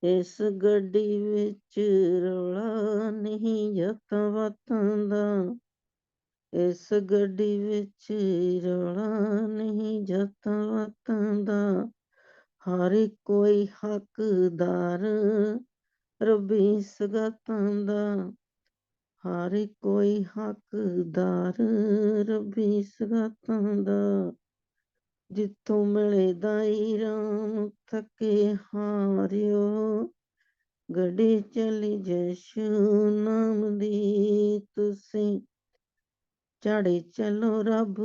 ਇਸ ਗੱਡੀ ਵਿੱਚ ਰੌਲਾ ਨਹੀਂ ਜਾਤਾਂ ਪਾਤਾਂ ਦਾ, ਇਸ ਗੱਡੀ ਵਿੱਚ ਰੌਲਾ ਨਹੀਂ ਜਾਤਾਂ ਪਾਤਾਂ ਦਾ। ਹਰ ਕੋਈ ਹੱਕਦਾਰ ਰੱਬੀ ਸਗਾਤਾਂ ਦਾ, ਹਰ ਕੋਈ ਹੱਕਦਾਰ ਰੱਬੀ ਸਗਾਤਾਂ ਦਾ। ਜਿੱਥੋਂ ਮਿਲੇ ਦਾਈ ਰਾਮ ਥੱਕੇ ਹਾਰਿਓ, ਗੱਡੀ ਚਲੀ ਯਿਸੂ ਨਾਮ ਦੀ। ਤੁਸੀਂ ਚੜੇ ਚਲੋ ਰੱਬ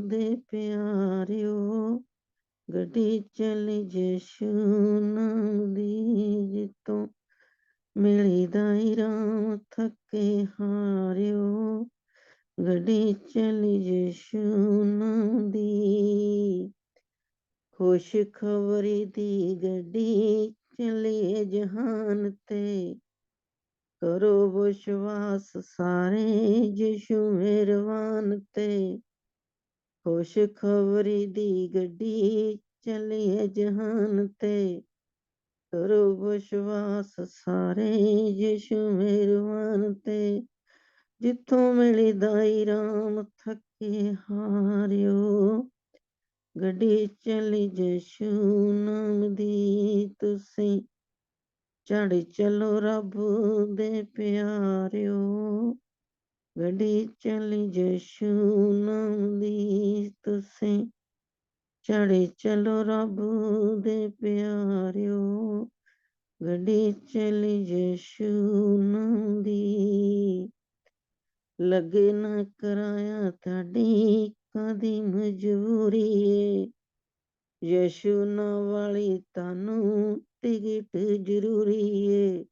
ਦੇ ਪਿਆਰਿਓ, ਗੱਡੀ ਚਲੀ ਯਿਸੂ ਨਾਮ ਦੀ। ਜਿੱਥੋਂ ਮਿਲੇ ਦਾਈ ਰਾਮ ਥੱਕੇ ਹਾਰਿਓ, ਗੱਡੀ ਚਲੀ ਯਿਸੂ ਨਾਮ ਦੀ। ਖੁਸ਼ ਖਬਰੀ ਦੀ ਗੱਡੀ ਚੱਲੇ ਜਹਾਨ ਤੇ, ਕਰੋ ਵਿਸ਼ਵਾਸ ਸਾਰੇ ਯਿਸੂ ਮਿਹਰਬਾਨ ਤੇ। ਖੁਸ਼ ਖਬਰੀ ਦੀ ਗੱਡੀ ਚੱਲੇ ਜਹਾਨ ਤੇ, ਕਰੋ ਵਿਸ਼ਵਾਸ ਸਾਰੇ ਯਿਸੂ ਮਿਹਰਬਾਨ ਤੇ। ਜਿੱਥੋਂ ਮਿਲੇ ਦਾਈ ਰਾਮ ਥੱਕੇ ਹਾਰਿਓ, ਗੱਡੀ ਚਲੀ ਯਿਸੂ ਨਾਮ ਦੀ। ਤੁਸੀਂ ਚੜ ਚਲੋ ਰੱਬ ਦੇ ਪਿਆਰਿਓ, ਗੱਡੀ ਚਲੀ ਯਿਸੂ ਨਾਮ ਦੀ। ਤੁਸੀਂ ਚੜੇ ਚਲੋ ਰੱਬ ਦੇ ਪਿਆਰਿਓ, ਗੱਡੀ ਚਲੀ ਯਿਸੂ ਨਾਮ ਦੀ। ਲੱਗੇ ਨਾ ਕਰਾਇਆ ਤੁਹਾਡੀ ਕਾਦੀ ਮਜਬੂਰੀ ਏ, ਯਿਸੂ ਨਾਮ ਵਾਲੀ ਤੁਹਾਨੂੰ ਟਿਕਟ ਜ਼ਰੂਰੀ ਏ।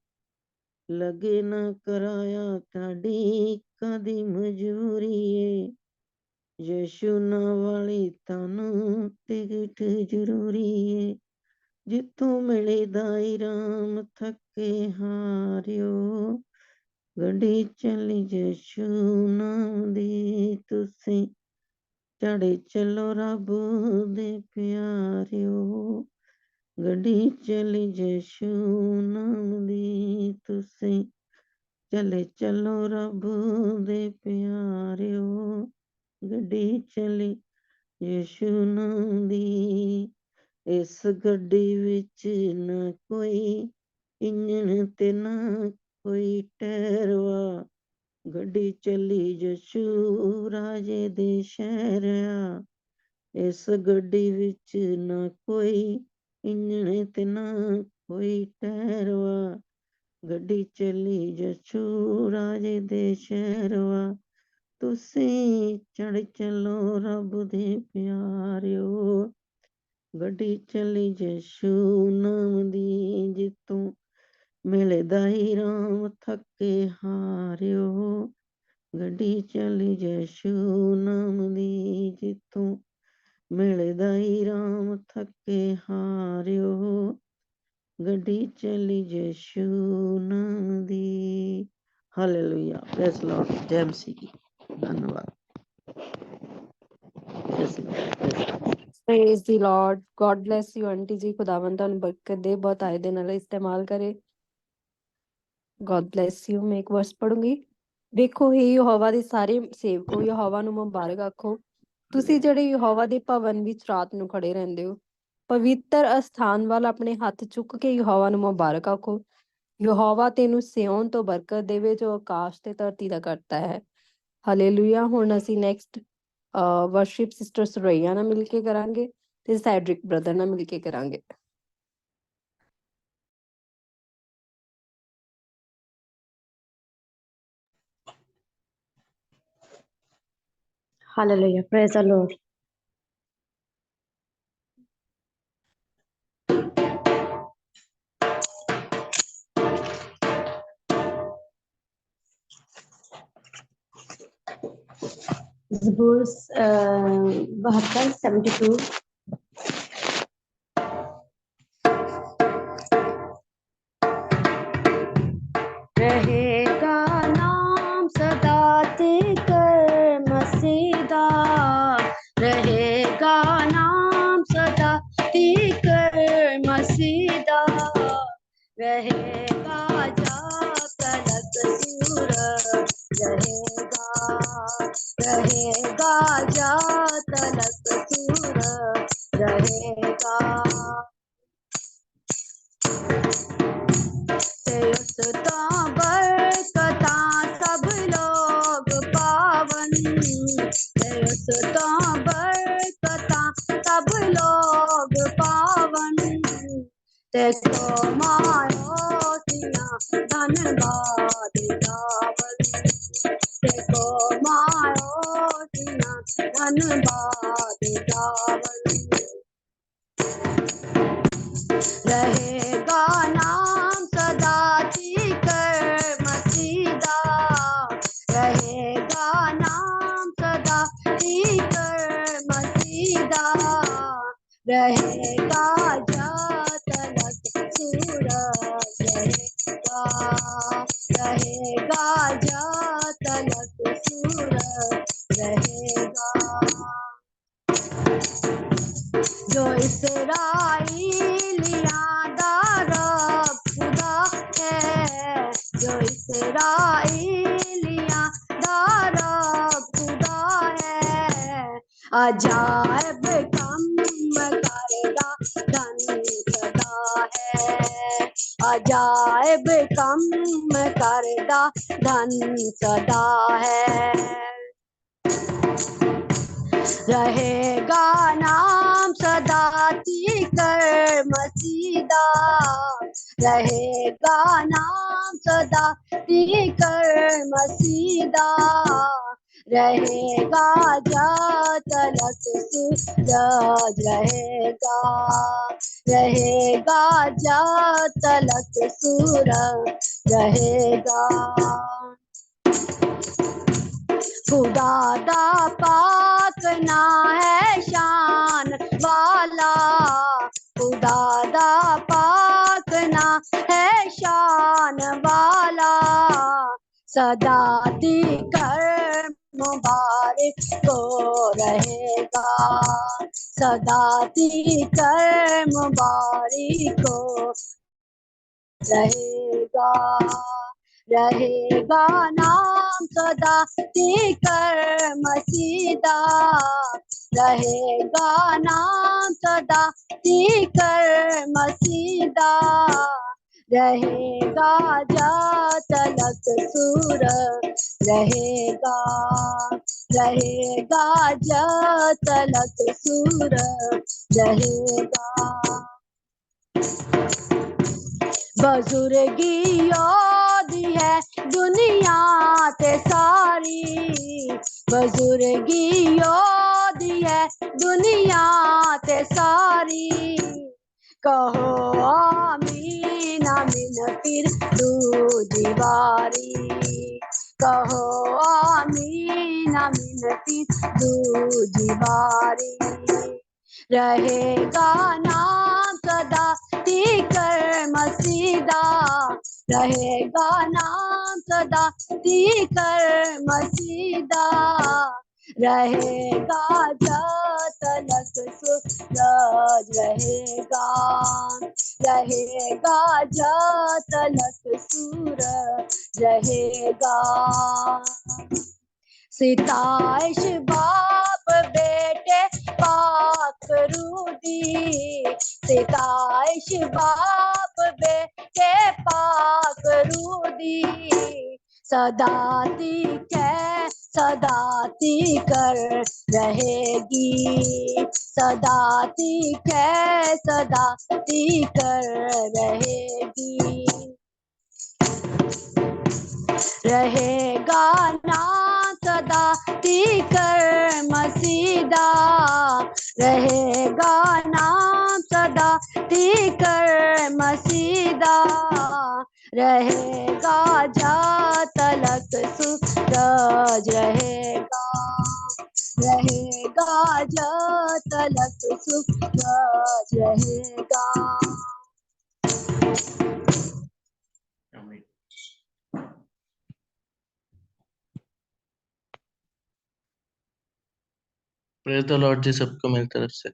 ਲੱਗੇ ਨਾ ਕਰਾਇਆ ਤੁਹਾਡੀ ਕਾਦੀ ਮਜਬੂਰੀ ਏ, ਯਿਸੂ ਨਾਮ ਵਾਲੀ ਤੁਹਾਨੂੰ ਟਿਕਟ ਜ਼ਰੂਰੀ ਏ। ਜਿੱਥੋਂ ਮਿਲੇ ਦਾਈ ਰਾਮ ਥੱਕੇ ਹਾਰਿਓ, ਗੱਡੀ ਚਲੀ ਯਿਸੂ ਨਾਮ ਦੀ। ਤੁਸੀਂ ਚੜੇ ਚਲੋ ਰੱਬ ਦੇ ਪਿਆਰਿਓ, ਗੱਡੀ ਚਲੀ ਯਿਸੂ ਨਾਮ ਦੀ। ਤੁਸੀਂ ਚਲੇ ਚਲੋ ਰੱਬ ਦੇ ਪਿਆਰਿਓ, ਗੱਡੀ ਚਲੀ ਯਿਸੂ ਨਾਮ ਦੀ। ਇਸ ਗੱਡੀ ਵਿੱਚ ਨਾ ਕੋਈ ਇੰਜਣ ਤੇ ਨਾ ਕੋਈ ਟਾਇਰ ਵਾ, ਗੱਡੀ ਚੱਲੀ ਯਿਸੂ ਰਾਜੇ ਦੇ ਸ਼ਹਿਰ ਆ। ਇਸ ਗੱਡੀ ਵਿੱਚ ਨਾ ਕੋਈ ਇੰਜਣ ਤੇ ਨਾ ਕੋਈ ਟਾਇਰ ਵਾ, ਗੱਡੀ ਚੱਲੀ ਯਿਸੂ ਰਾਜੇ ਦੇ ਸ਼ਹਿਰ ਵਾ। ਤੁਸੀਂ ਚੜ ਚਲੋ ਰੱਬ ਦੇ ਪਿਆਰਿਓ, ਗੱਡੀ ਚਲੀ ਯਿਸੂ ਨਾਮ ਦੀ। ਜਿੱਥੋਂ ਮਿਲੇ ਦਾਈ ਰਾਮ ਥੱਕੇ ਹਾਰਿਓ, ਗੱਡੀ ਚਲੀ ਯਿਸੂ ਨਾਮ ਦੀ। ਜਿੱਥੋਂ ਮਿਲੇ ਦਾਈ ਰਾਮ ਥੱਕੇ ਹਾਰਿਓ, ਗੱਡੀ ਚਲੀ ਯਿਸੂ ਨਾਮ ਦੀ। ਹਾਲੇਲੂਇਆ। Press Lord. ਜੈ ਮਸੀਹ ਕੀ। ਧੰਨਵਾਦ। Praise the Lord. God bless you aunty ji. खुदावन ਤੁਹਾਨੂੰ ਬਰਕਤ ਦੇ, ਬਹੁਤ ਆਏ ਦੇ ਨਾਲ ਇਸਤੇਮਾਲ ਕਰੇ। God bless you. मैं एक वर्स पढ़ूंगी। ਵੇਖੋ ਹੀ ਯਹੋਵਾ ਦੇ ਸਾਰੇ ਸੇਵਕੋ, ਯਹੋਵਾ ਨੂੰ ਮੁਬਾਰਕ ਆਖੋ। ਤੁਸੀਂ ਜਿਹੜੇ ਯਹੋਵਾ ਦੇ ਭਵਨ ਵਿੱਚ ਰਾਤ ਨੂੰ ਖੜੇ ਰਹਿੰਦੇ ਹੋ, ਪਵਿੱਤਰ ਅਸਥਾਨ ਵੱਲ ਆਪਣੇ ਹੱਥ ਚੁੱਕ ਕੇ ਯਹੋਵਾ ਨੂੰ ਮੁਬਾਰਕ ਆਖੋ। ਯਹੋਵਾ ਤੈਨੂੰ ਸਿਯੋਨ ਤੋਂ ਬਰਕਤ ਦੇਵੇ, ਜੋ ਆਕਾਸ਼ ਤੇ ਧਰਤੀ ਦਾ ਕਰਤਾ ਹੈ। ਹਾਲੇਲੂਇਆ। ਹੁਣ ਅਸੀਂ ਨੈਕਸਟ ਵਰਸ਼ਿਪ ਸਿਸਟਰ ਸੁਰਈਆ ਨਾਲ ਮਿਲ ਕੇ ਕਰਾਂਗੇ ਤੇ ਸੈਡਰਿਕ ਬ੍ਰਦਰ ਨਾਲ ਮਿਲ ਕੇ ਕਰਾਂਗੇ। Hallelujah. Praise the Lord. ज़बूर 72 रहेगा नाम सदा तिकर मसीदा, रहेगा नाम सदा तिकर मसीदा, रहेगा जब तलक सूरज रहेगा, रहेगा जब तलक सूरज रहेगा। तेरसता बरकता सब लोग पावन, तेरसता बरकता सब लोग पावन, तेको मारो सिया धनबाद गावन, तेको मारो सिया धनबाद गावन। रहेगा नाम सदा तिकर मसीदा, रहेगा नाम सदा तिकर मसीदा, रहेगा जब तलक सूरज रहेगा, रहेगा जब तलक सूरज रहेगा। जो इसराइलिया दारब खुदा है, जो इसराइलिया दारब खुदा है, अजायब कम करेगा धन सदा है, अजायब कम करेगा धन सदा है। रहेगा नाम सदा तिकर मसीदा, रहेगा नाम सदा तिकर मसीदा, रहेगा जब तलक सूरज रहेगा, रहेगा जब तलक सूरज रहेगा। खुदा दा पाक ना है शान वाला, खुदा दा पाक ना है शान वाला, सदा तिकर मुबारक को रहेगा, सदा तिकर मुबारक को रहेगा। रहेगा नाम सदा तिकर मसीदा, रहेगा नाम सदा तिकर मसीदा, रहेगा जब तलक सूरज रहेगा, रहेगा जब तलक सूरज रहेगा। बुजुर्गी योदी है दुनिया ते सारी, बुजुर्गी योदी है दुनिया ते सारी, कहो आमीन आमीन फिर दूजी बारी, कहो आमीन आमीन फिर दूजी बारी। रहेगा नाम सदा तिकर मसीदा, रहेगा नाम सदा तिकर मसीदा, रहेगा जब तलक सूरज रहेगा, रहेगा जब तलक सूरज रहेगा। सिताइश बाप बेटे पाक रूदी, सिताइश बाप बेटे पाक रूदी, सदा तिकर रहेगी, सदा तिकर रहेगी। रहेगा नाम सदा तिकर मसीदा, रहेगा नाम सदा तिकर मसीदा, रहेगा जब तलक सूरज रहेगा, रहेगा, जब तलक सुख राज रहेगा। प्रेज द लॉर्ड जी सबको मेरी तरफ से।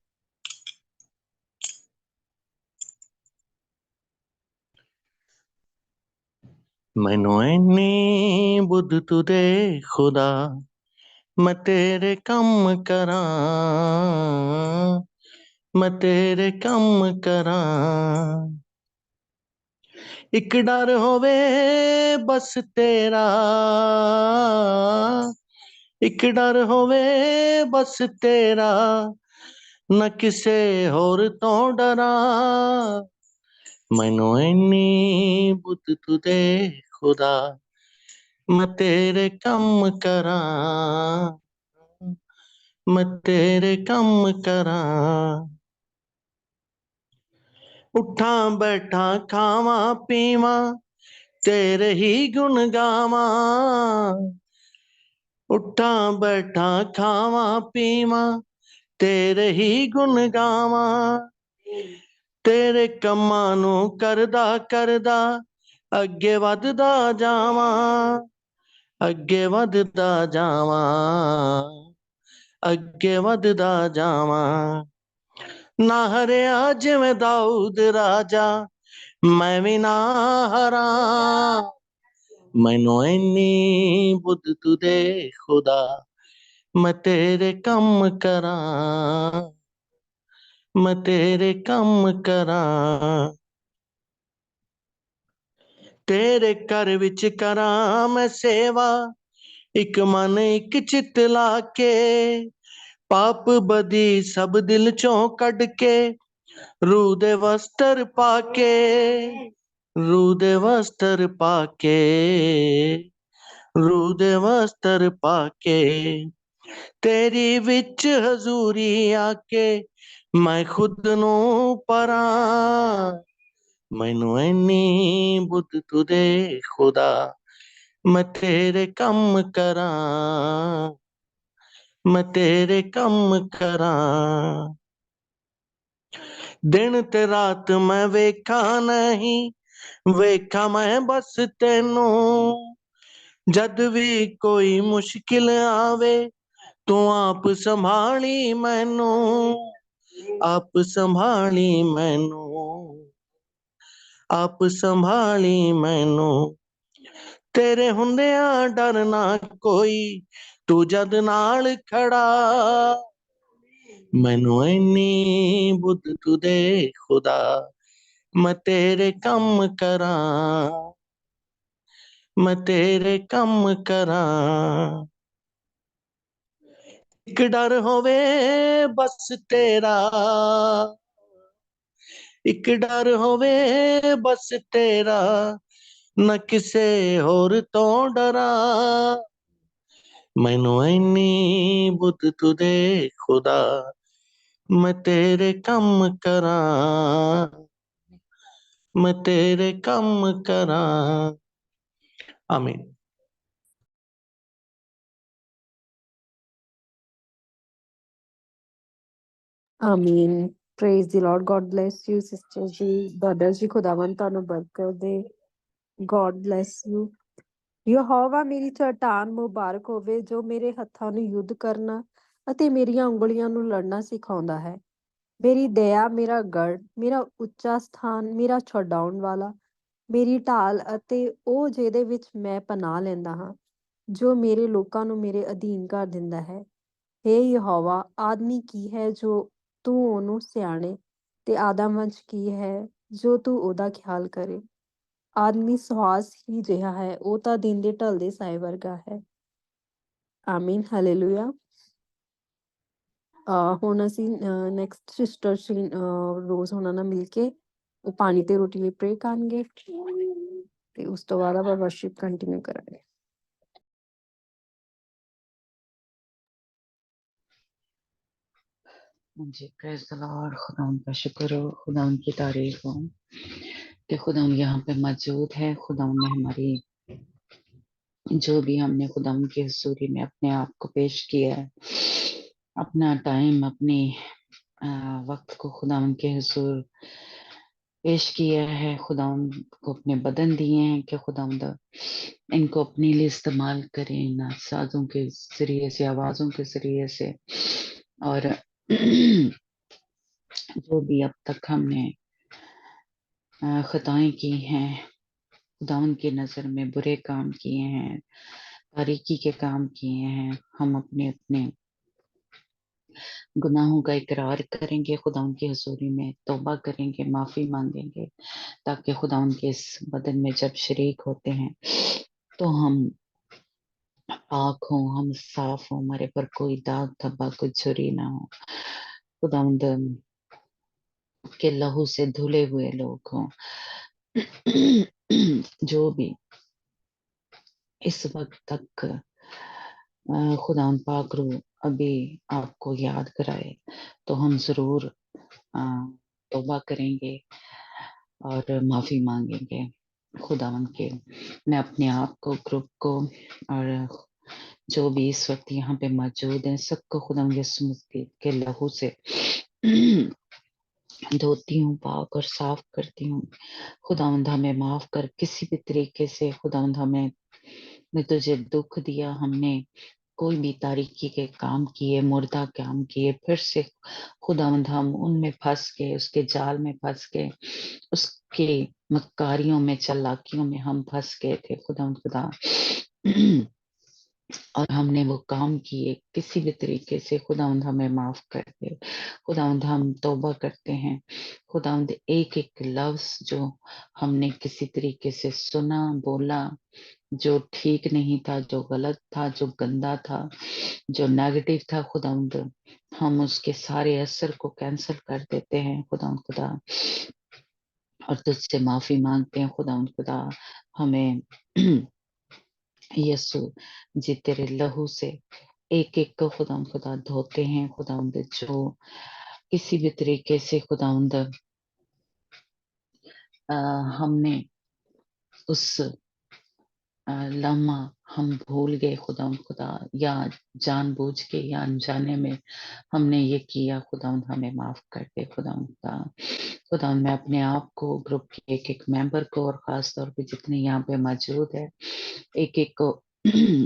मैनू इन्नी बुद्ध तू दे खुदा, मैं तेरे कम करा, मैं तेरे कम करा। एक डर होवे बस तेरा, एक डर होवे बस तेरा, न किसे होर तो डरा। मैनू इन्नी बुद्ध तू दे खुदा, मैं तेरे कम करा, मैं तेरे कम करा। उठा बैठा खावा पीवा, तेरे ही गुण गावा। उठा बैठा खावा पीवा, तेरे ही गुण गावा। तेरे कम्मां नू करदा करदा, अगे वधदा जावा, अगे वधदा जावा, अगे वधदा जावा। ना हरिया जिवें दाऊद राजा, मैं भी ना हरा। मैनू इन्नी बुद्ध तू दे खुदा, मैं तेरे कम करा, मैं तेरे कम करा। तेरे घर विच करा मैं सेवा, एक मन एक चित लाके। पाप बदी सब दिल चों कढ के, रूह दे वस्त्र पाके, रूह दे वस्त्र पाके, रूह दे वस्त्र पाके। तेरी विच हजूरी आके, मैं खुद नू परा। मैनू इन्नी बुद्ध तू दे खुदा, मैं तेरे कम करा, मैं तेरे कम करा। दिन ते रात मैं वेखा नहीं, वेखा मैं बस तेनू। जद भी कोई मुश्किल आवे, तू आप संभाली मैनू, आप संभाली मैनू, आप संभाली मैनू। तेरे हुंदिया डर ना कोई, तू जद नाल खड़ा। मैनू इन्नी बुद्ध तू दे खुदा, मैं तेरे कम करा, मैं तेरे कम करा। एक डर होवे बस तेरा, एक डर होवे बस तेरा, न किसे होर तो डरा। मैनू इन्नी बुद्ध तू दे खुदा, मैं तेरे कम करा, मैं तेरे कम करा। आमीन। आमीन। Praise the Lord. God bless you sister ji, brother ji, खुदाਵੰਦ ਤੁਹਾਨੂੰ ਬਰਕਤ ਦੇ। God bless you. ਯਹੋਵਾ ਮੇਰੀ ਚਟਾਨ ਮੁਬਾਰਕ ਹੋਵੇ, ਜੋ ਮੇਰੇ ਹੱਥਾਂ ਨੂੰ ਯੁੱਧ ਕਰਨਾ ਅਤੇ ਮੇਰੀਆਂ ਉਂਗਲੀਆਂ ਨੂੰ ਲੜਨਾ ਸਿਖਾਉਂਦਾ ਹੈ। ਮੇਰੀ ਦਇਆ, ਮੇਰਾ ਗੜ੍ਹ, ਮੇਰਾ ਉੱਚਾ ਸਥਾਨ, ਮੇਰਾ ਛਡਾਉਣ ਵਾਲਾ, ਮੇਰੀ ਢਾਲ ਅਤੇ ਉਹ ਜਿਹਦੇ ਵਿੱਚ ਮੈਂ ਪਨਾਹ ਲੈਂਦਾ ਹਾਂ, ਜੋ ਮੇਰੇ ਲੋਕਾਂ ਨੂੰ ਮੇਰੇ ਅਧੀਨ ਕਰ ਦਿੰਦਾ ਹੈ। ਹੇ ਯਹੋਵਾ, ਆਦਮੀ ਕੀ ਹੈ ਜੋ ਤੂੰ ਉਹਨੂੰ ਸਿਆਣੇ, ਤੇ ਆਦਮਵੰਸ਼ ਕੀ ਹੈ ਜੋ ਤੂੰ ਉਹਦਾ ਖਿਆਲ ਕਰੇ। ਆਦਮੀ ਸੁਹਾਸ ਹੀ ਜਿਹਾ ਹੈ, ਉਹ ਤਾਂ ਦਿਨ ਦੇ ਢਲਦੇ ਸਾਏ ਵਰਗਾ ਹੈ। ਆਮੀਨ, ਹਾਲੇਲੂਇਆ। ਹੁਣ ਅਸੀਂ ਨੈਕਸਟ ਸਿਸਟਰ ਰੋਜ਼ ਉਹਨਾਂ ਨਾਲ ਮਿਲ ਕੇ ਉਹ ਪਾਣੀ ਤੇ ਰੋਟੀ ਲਈ ਪ੍ਰੇ ਕਰਨਗੇ, ਤੇ ਉਸ ਤੋਂ ਬਾਅਦ ਆਪਾਂ ਵਰਸ਼ਿਪ ਕੰਟੀਨਿਊ ਕਰਾਂਗੇ। जी प्रेज द लॉर्ड। खुदावंद का शुक्र हो, खुदावंद की तारीफ हो कि खुदावंद यहाँ पे मौजूद है। खुदावंद ने हमारी जो भी हमने खुदावंद की हुजूरी में अपने आप को पेश किया है, अपना टाइम, अपनी वक्त को खुदावंद के हुजूर पेश किया है। खुदावंद को अपने बदन दिए हैं कि खुदावंद इनको अपने लिए इस्तेमाल करें, इन साजों के जरिए से, आवाजों के जरिए से। और जो भी अब तक हमने खताएं की हैं, खुदावंद की नजर में बुरे काम किए हैं, तारीकी के काम किए हैं, हम अपने अपने गुनाहों का इकरार करेंगे, खुदा उनकी हजूरी में तौबा करेंगे, माफी मांगेंगे, ताकि खुदा उनके इस बदन में जब शरीक होते हैं तो हम पाक हों, हम साफ हों, हमारे पर कोई दाग धब्बा, कोई झुर्री ना हो, खुदा के लहू से धुले हुए लोग हों। जो भी इस वक्त तक खुदा पाक रू अभी आपको याद कराए तो हम जरूर तौबा करेंगे और माफी मांगेंगे खुदावन के। मैं अपने आप को, ग्रुप को और जो भी इस वक्त यहाँ पे मौजूद हैं सबको खुदा यीशु मसीह के लहू से धोती हूँ, पाक और साफ करती हूँ। खुदावंद हमें माफ कर, किसी भी तरीके से खुदावंद हमें ने तुझे दुख दिया, हमने कोई भी तारीकी के काम किए, मुर्दा काम किए, फिर से खुदावंद हम उनमें फंस गए, उसके जाल में फंस गए, उसके मक्कारियों में, चालाकियों में हम फंस गए थे खुदावंद खुदा। और हमने वो काम किए किसी भी तरीके से, खुदावंद हमें माफ कर दे। खुदावंद हम तौबा करते हैं, खुदावंद एक एक लफ्ज जो हमने किसी तरीके से सुना, बोला, जो ठीक नहीं था, जो गलत था, जो गंदा था, जो नेगेटिव था, खुदावंद हम उसके सारे असर को कैंसिल कर देते हैं खुदावंद खुदा, और तुझसे माफी मांगते हैं खुदावंद खुदा। हमें यीशु जी तेरे लहू से एक एक को खुदावंद खुदा धोते हैं खुदावंद, जो किसी भी तरीके से खुदावंद हमने उस लम्हा हम भूल गए खुदावंद खुदा, या जानबूझ के या अनजाने में हमने ये किया, खुदावंद हमें माफ कर दे खुदावंद खुदा। खुदावंद मैं अपने आप को, ग्रुप के एक एक मेंबर को और खास तौर पे जितने यहाँ पे मौजूद है, एक एक को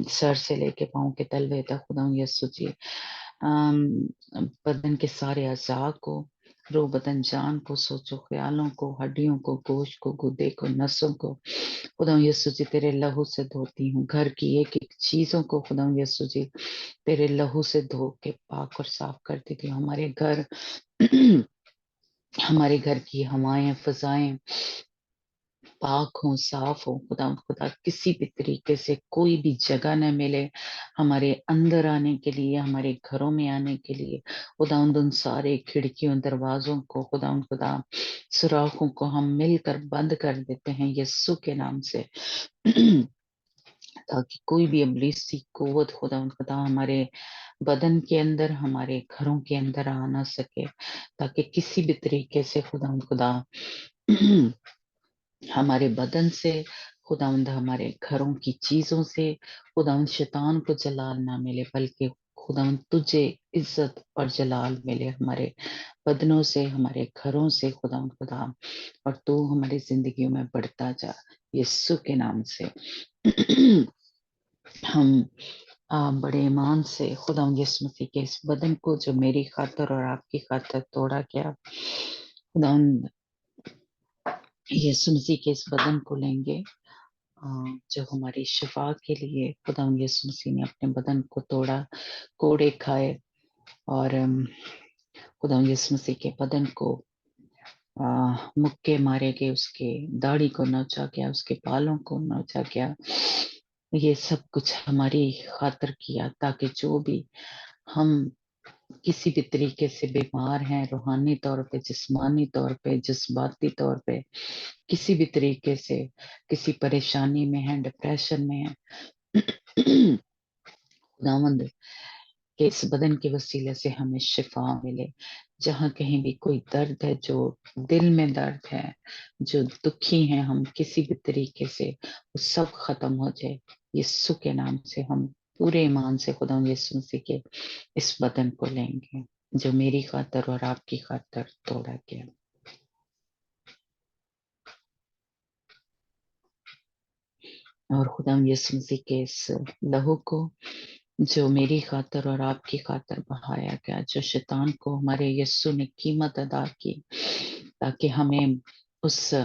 सर से लेके पाँव के तलवे तक खुदावंद यीशु जी, बदन के सारे अज़ा को, रूह बदन जान को, सोचो ख्यालों को, हड्डियों को, गोश्त को, गुर्दे को, नसों को खुदावंद यीशु जी तेरे लहू से धोती हूँ। घर की एक एक चीजों को खुदावंद यीशु जी तेरे लहू से धो के पाक और साफ कर देती हूँ। हमारे घर हमारे घर की हवाएं, फजाएं पाक हो, साफ हो खुदावंद खुदा, किसी भी तरीके से कोई भी जगह न मिले हमारे अंदर आने के लिए, हमारे घरों में आने के लिए। खुदावंद उन सारे खिड़कियों, दरवाजों को खुदावंद खुदा, सुराखों को हम मिलकर बंद कर देते हैं यीशु के नाम से ताकि कोई भी इब्लीसी कुव्वत खुदावंद खुदा हमारे बदन के अंदर, हमारे घरों के अंदर आ ना सके, ताकि किसी भी तरीके से खुदावंद खुदा हमारे बदन से, खुदावंद हमारे घरों की चीजों से खुदावंद शैतान को जलाल ना मिले, बल्कि खुदावंद तुझे इज्जत और जलाल मिले हमारे बदनों से, हमारे घरों से खुदावंद खुदा, और तू हमारी जिंदगियों में बढ़ता जा यीशु के नाम से। हम बड़े ईमान से खुदावंद यीशु मसीह के इस बदन को जो मेरी खातर और आपकी खातर तोड़ा गया, खुदावंद यीशु मसीह के इस बदन को लेंगे जो हमारी शिफा के लिए खुदावंद यीशु मसीह ने अपने बदन को तोड़ा, कोड़े खाए, और खुदावंद यीशु मसीह के बदन को मुक्के मारे गए, उसके दाढ़ी को नोचा गया, उसके बालों को नोचा गया। ये सब कुछ हमारी खातर किया, ताकि जो भी हम किसी भी तरीके से बीमार हैं, रूहानी तौर पे, जिस्मानी तौर पे, जज्बाती तौर पे, किसी भी तरीके से किसी परेशानी में है, डिप्रेशन में है, खुदावंद के इस बदन के वसीले से हमें शिफा मिले। जहाँ कहीं भी कोई दर्द है, जो दिल में दर्द है, जो दुखी हैं हम किसी भी तरीके से, वो सब खत्म हो जाए यीशु के नाम से। हम पूरे ईमान से खुदा यीशु मसीह के इस बदन को लेंगे जो मेरी खातर और आपकी खातर तोड़ा गया। और खुदा यीशु मसीह के इस लहू को जो मेरी खातर और आपकी खातर बहाया गया, जो शैतान को हमारे यीशु ने कीमत अदा की ताकि हमें उस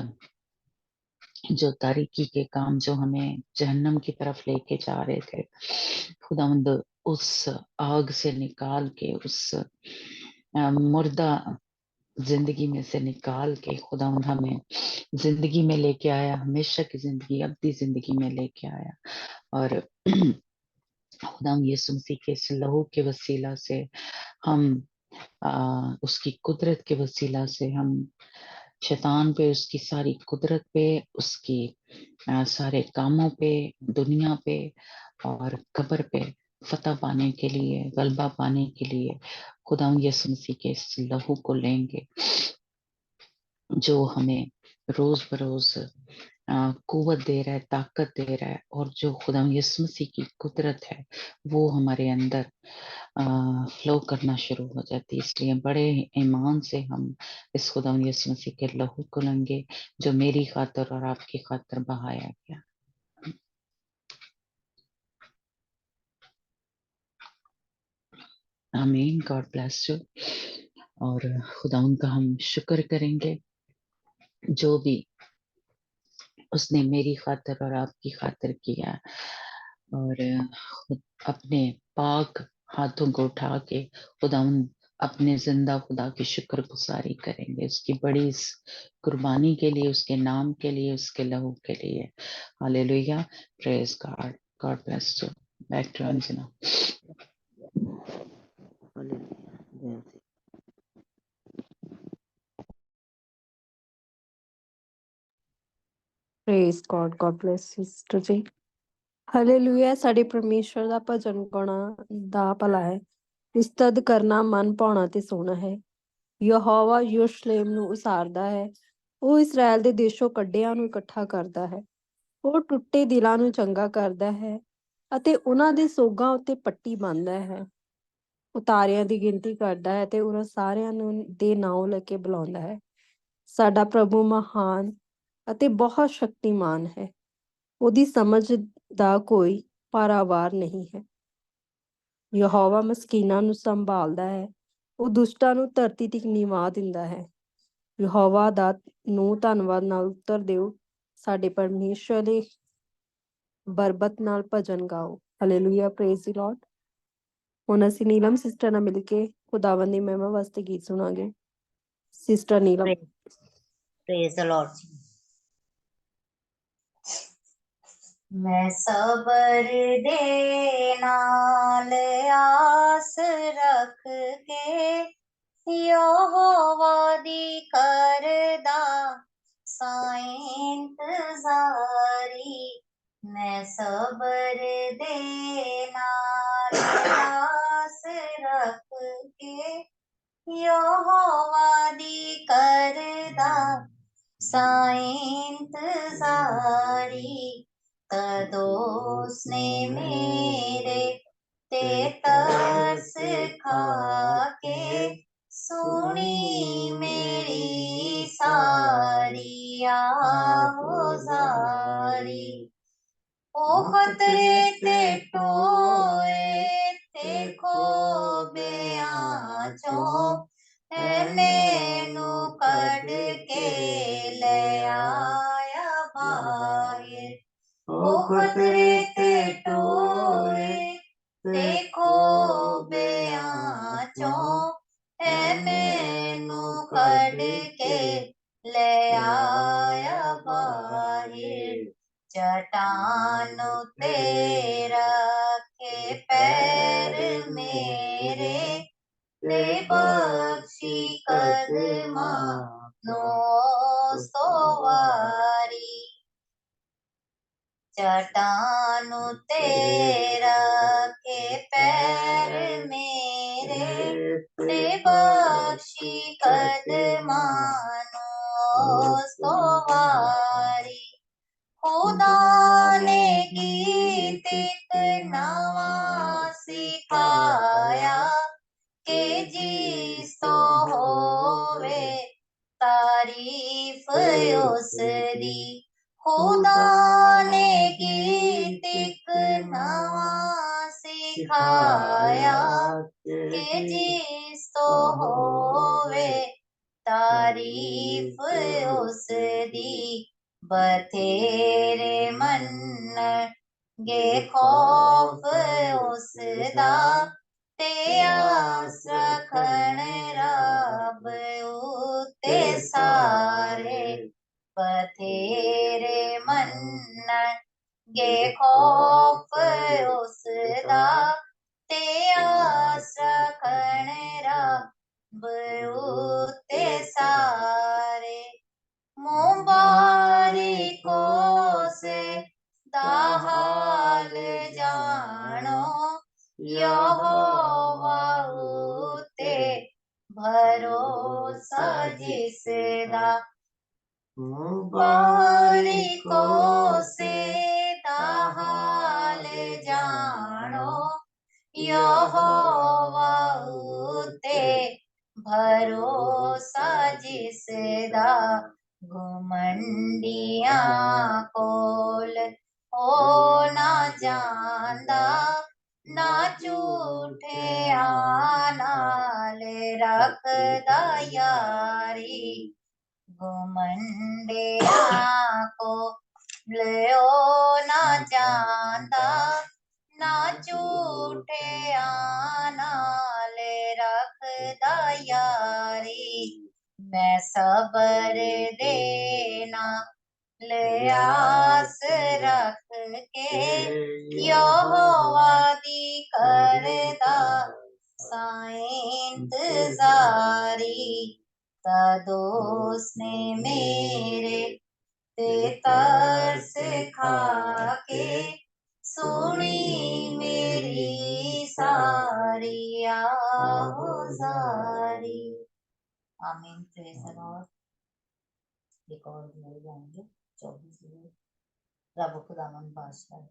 जो तारीकी के काम जो हमें जहन्नम की तरफ लेके जा रहे थे, खुदावंद उस आग से निकाल के, उस मुर्दा जिंदगी में से निकाल के खुदावंद हमें जिंदगी में लेके आया, हमेशा की जिंदगी, अब्दी जिंदगी में लेके आया। और खुदावंद यीशु मसीह के इस लहू के वसीला से हम उसकी कुदरत के वसीला से हम शैतान पे, उसकी सारी कुदरत पे, उसकी सारे कामों पे, दुनिया पे और कब्र पे फतह पाने के लिए, गलबा पाने के लिए खुदा यीशु मसीह के इस लहू को लेंगे जो हमें रोज बरोज कुव्वत दे रहा है, ताकत दे रहा है। और जो खुदा यीशु मसीह की कुदरत है वो हमारे अंदर फ्लो करना शुरू हो जाती है। इसलिए बड़े ईमान से हम इस खुदा यीशु मसीह के लहू को लेंगे जो मेरी खातर और आपकी खातर बहाया गया। आमीन। God bless you. और खुदा उनका हम शुक्र करेंगे जो भी उसने मेरी खातर और आपकी खातर किया। और अपने पाक हाथों को उठा के खुदा अपने जिंदा खुदा की शुक्रगुजारी करेंगे उसकी बड़ी इस कुर्बानी के लिए, उसके नाम के लिए, उसके लहू के लिए। Hallelujah. Praise God. God bless you. Back to Anjana. Hallelujah. जय मसीह। Praise God, God bless sister ji. Hallelujah. ਸਾਡੇ ਪਰਮੇਸ਼ਵਰ ਦਾ ਭਜਨ ਗਾਉਣਾ ਦਾ ਭਲਾ ਹੈ, ਉਸਤਤ ਕਰਨਾ ਮਨ ਭਾਉਣਾ ਤੇ ਸੋਹਣਾ ਹੈ। ਯਹੋਵਾ ਯਰੂਸ਼ਲੇਮ ਨੂੰ ਉਸਾਰਦਾ ਹੈ, ਉਹ ਇਸਰਾਇਲ ਦੇ ਦੇਸ਼ੋਂ ਕੱਢਿਆਂ ਨੂੰ ਇਕੱਠਾ ਕਰਦਾ ਹੈ। ਉਹ ਟੁੱਟੇ ਦਿਲਾਂ ਨੂੰ ਚੰਗਾ ਕਰਦਾ ਹੈ ਅਤੇ ਉਹਨਾਂ ਦੇ ਸੋਗਾਂ ਉੱਤੇ ਪੱਟੀ ਬੰਨ੍ਹਦਾ ਹੈ। ਉਤਾਰਿਆਂ ਦੀ ਗਿਣਤੀ ਕਰਦਾ ਹੈ ਤੇ ਉਹਨਾਂ ਸਾਰਿਆਂ ਨੂੰ ਦੇ ਨਾਮ ਲੈ ਕੇ ਬੁਲਾਉਂਦਾ ਹੈ। ਸਾਡਾ ਪ੍ਰਭੂ ਮਹਾਨ ਅਤੇ ਬਹੁਤ ਸ਼ਕਤੀਮਾਨ ਹੈ, ਉਹਦੀ ਸਮਝ ਦਾ ਕੋਈ ਪਾਰਾਵਾਰ ਨਹੀਂ ਹੈ। ਯਹੋਵਾ ਮਸਕੀਨਾਂ ਨੂੰ ਸੰਭਾਲਦਾ ਹੈ, ਉਹ ਦੁਸ਼ਟਾਂ ਨੂੰ ਧਰਤੀ ਤੱਕ ਨਿਵਾ ਦਿੰਦਾ ਹੈ। ਯਹੋਵਾ ਦਾ ਨੂੰ ਧੰਨਵਾਦ ਨਾਲ ਉੱਤਰ ਦਿਓ, ਸਾਡੇ ਪਰਮੇਸ਼ਰ ਦੇ ਬਰਬਤ ਨਾਲ ਭਜਨ ਗਾਓ। ਹਾਲੇਲੂਇਆ। ਪ੍ਰੇਜ਼ ਦੀ ਲਾਰਡ। ਹੁਣ ਅਸੀਂ ਨੀਲਮ ਸਿਸਟਰ ਨਾਲ ਮਿਲ ਕੇ ਖੁਦਾਵੰਦ ਦੀ ਮਹਿਮਾ ਵਾਸਤੇ ਗੀਤ ਸੁਣਾਂਗੇ। Sister Neelam. Praise the Lord. मैं सबर दे नाल आस रख के यहोवा दी करदा साईं इंतजारी। मैं सबर दे नाल आस रख के यहोवा दी करदा साईं इंतजारी। तदो उसने मेरे ते तरस खा के सुनी मेरी सारी आहुजारी। ओ खतरे ते टोए ते खोबियां चों मैनू कढ के ले आया बाहर। ओ खतरे ते टोए ते खोबियां चों मैनू कढ के ले आया बाहर। चट्टान ते रखे पैर मेरे ते बख्शी कदमां नो सवारी। चट्टान ते रखे पैर मेरे ते बख्शी कदमां नो सवारी। खुदा ने गीत एक नवा तारीफ उसदी खुदा ने गीत एक नवा सिखाया के जिस तो होवे तारीफ उसदी बथेरे मन गे खौफ उसदा ते आस रखण रब उते सारे बथेरे मन गे खौफ उसदा ते आस रखण रब उते सारे मुबारिको से दाहाल जानो यहोवा उते भरोसा जिसदा मुबारिको से दाहाल जानो यहोवा उते भरोसा जिसदा घुमंडियां कोल हो ना जांदा ना झूठे नाल रखदा यारी घुमंडियां को लियो ना जांदा ना झूठे नाल रखदा यारी मैं सबर देना लियास रख के यहोवा दी करदा इंतजारी कदों उसने मेरे ते तरस खा के सुनी मेरी सारी आहुजारी। आमीन। Praise the Lord. एक और मिल जाएंगे 24 रब खुदावंद बादशाह है।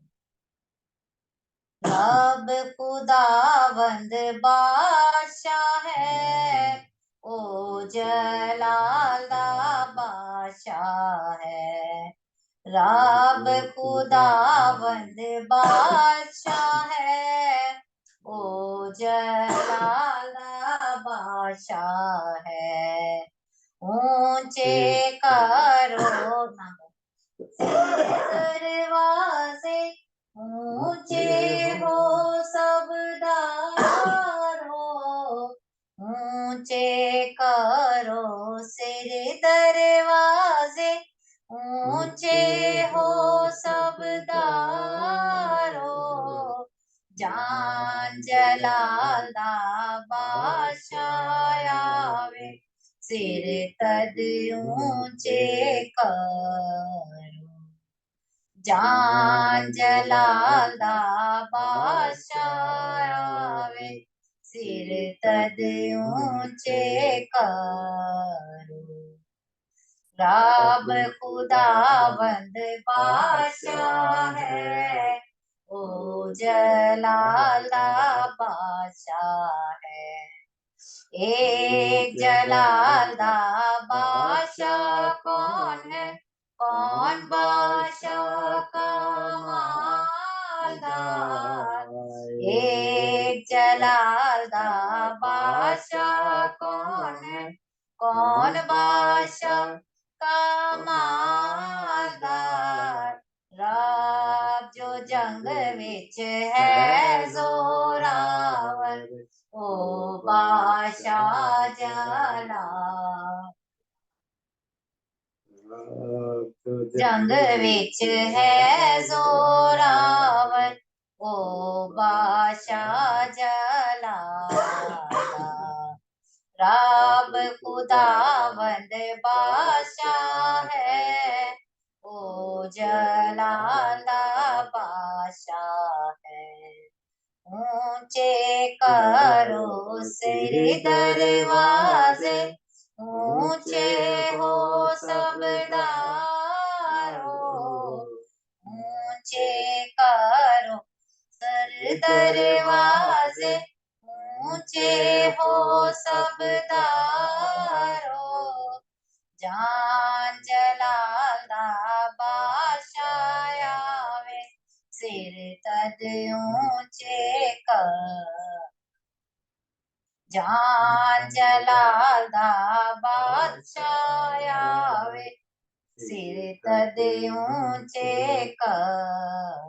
रब खुदावंद बादशाह है ओ जलाल दा बादशाह है। रब खुदावंद बादशाह है ओ जलाल दा बादशाह है। ऊंचे करो दरवाजे ऊंचे हो सब दारो ऊंचे करो सिर दरवाजे ऊंचे हो सब दारो जान जलाल दा बादशाह आवे सिर तद ऊंचे करो जान जलाल दा बादशाह आवे सिर तद ऊंचे करो। रब खुदावंद बादशाह है ओ जलाल दा बादशाह है। एक जलाल दा बादशाह कौन है कौन बादशाह का मालदार। एक जलाल दा बादशाह कौन है कौन बादशाह का मालदार। रब जो जंग विच है जोरावर ओ बादशाह जलाल। जंग विच है जोरावर ओ बादशाह जलाल। रब खुदावंद बादशाह है ओ जलाल दा बादशाह है। ऊंचे करो सिर दरवाजे ऊंचे हो सब दारो ऊंचे करो सर दरवाजे ऊंचे हो सब दारो जान जलाल दा बादशाह आवे सिर तद ऊंचे कर जान जलाल दा बादशाह आवे सिर तद ऊंचे कर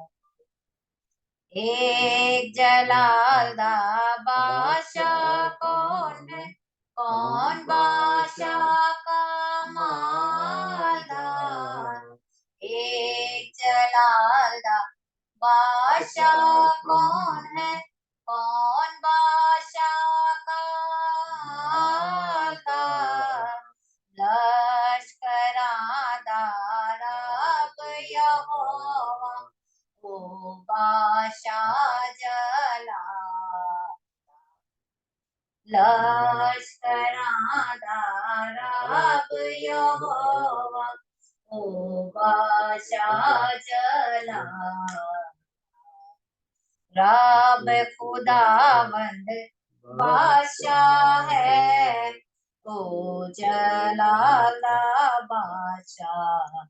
एक जलाल दा बादशाह कौन है कौन बादशाह का मालदार एक जलाल दा बादशाह कौन है कौन बादशाह का मालदार लश्करां दा रब यहोवा ओ बादशाह जलाल लश्करां दा रब यहोवा ओ बादशाह जलाल रब खुदावंद बादशाह है ओ जलाल दा बादशाह है।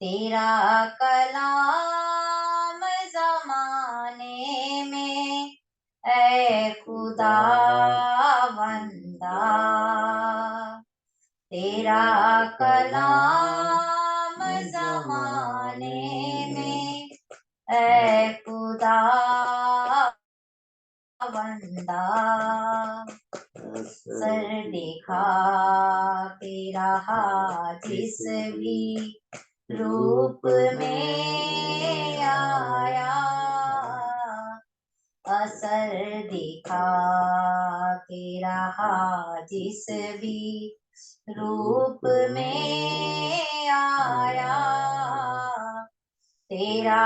तेरा कलाम जमाने में ऐ खुदा वंदा तेरा कलाम जमाने में ऐ खुदा वंदा सर देखा तेरा जिस भी रूप में आया असर देखा तेरा जिस भी रूप में आया तेरा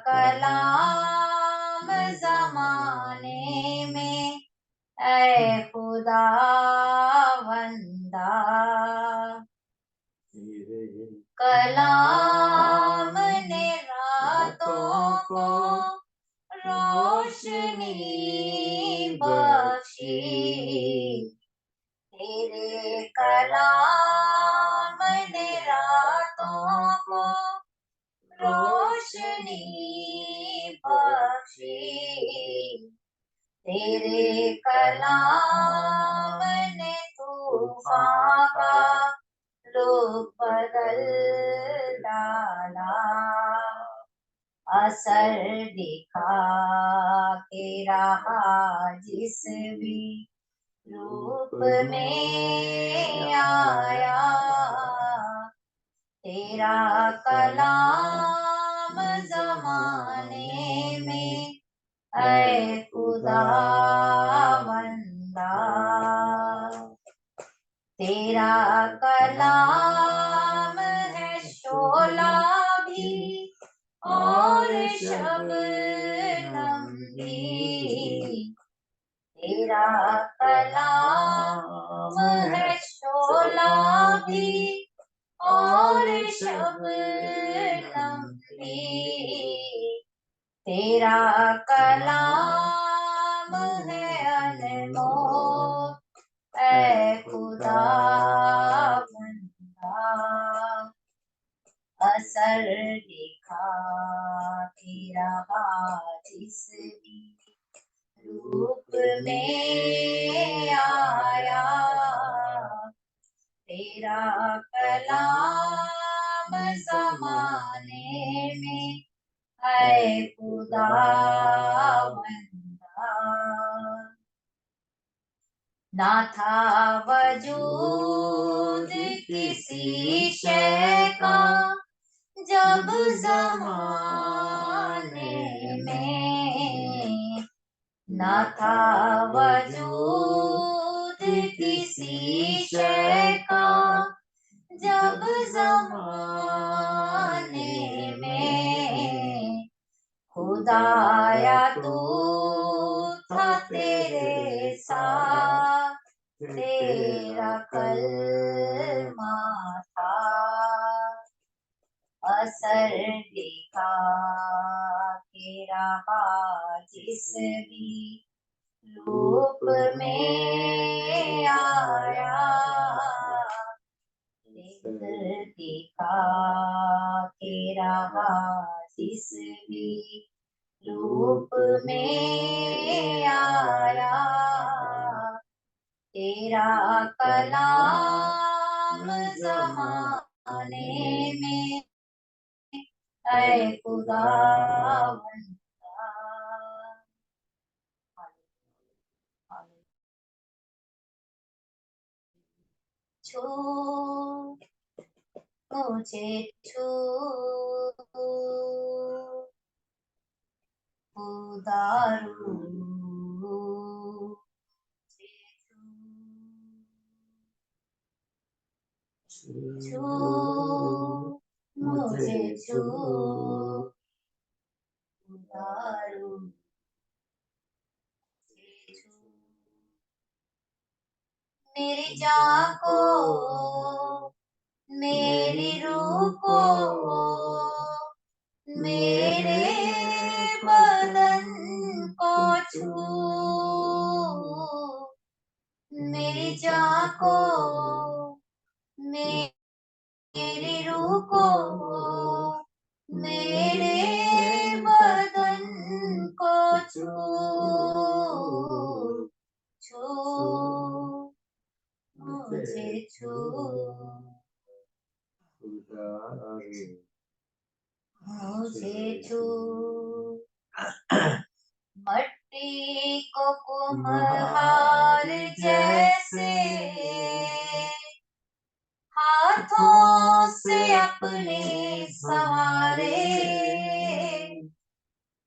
कलाम जमाने में ऐ खुदा वंदा कलाम ने रातों को रोशनी बख्शी तेरे कलाम ने रातों को रोशनी बख्शी तेरे कलाम ने तूफान का रुख बदल डाला असर दिखा के रहा जिस भी रूप में आया तेरा कलाम जमाने में ऐ खुदा वंदा तेरा कलाम है शोला भी और शबनम भी तेरा कलाम है शोला भी और शबनम भी तेरा कलाम है अनमोल ऐ खुदा वंदा असर दिखा तेरा जिस भी रूप में आया तेरा कलाम जमाने में ऐ खुदा वंदा ना था वजूद किसी शय का जब जमाने में ना था वजूद किसी शय का जब जमाने में खुदाया तू था तेरे साथ तेरा कलमा था असर दिखा के रहा जिस भी रूप में आया, धरती का तेरा जिस भी रूप में आया, तेरा कलाम जमाने में ऐ खुदावंद। छू मुझे छू उदारू छू मुझे छू उदारू मेरी जान को मेरी रूह को मेरे बदन को छू, मेरी जान को मेरी रूह को मेरे बदन को छू, छू मुझे छू मुझे छू। मट्टी को कुम्हार जैसे हाथों से अपने संवारे,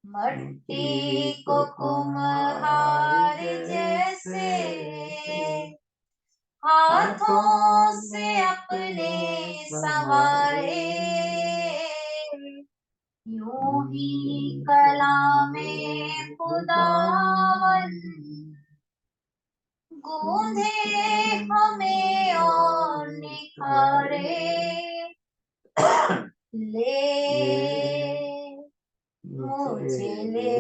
मट्टी को कुम्हार जैसे हाथों से अपने संवारे, यूं ही कलामे खुदावंद गूंजे हमें और निखारे, ले मुझे ले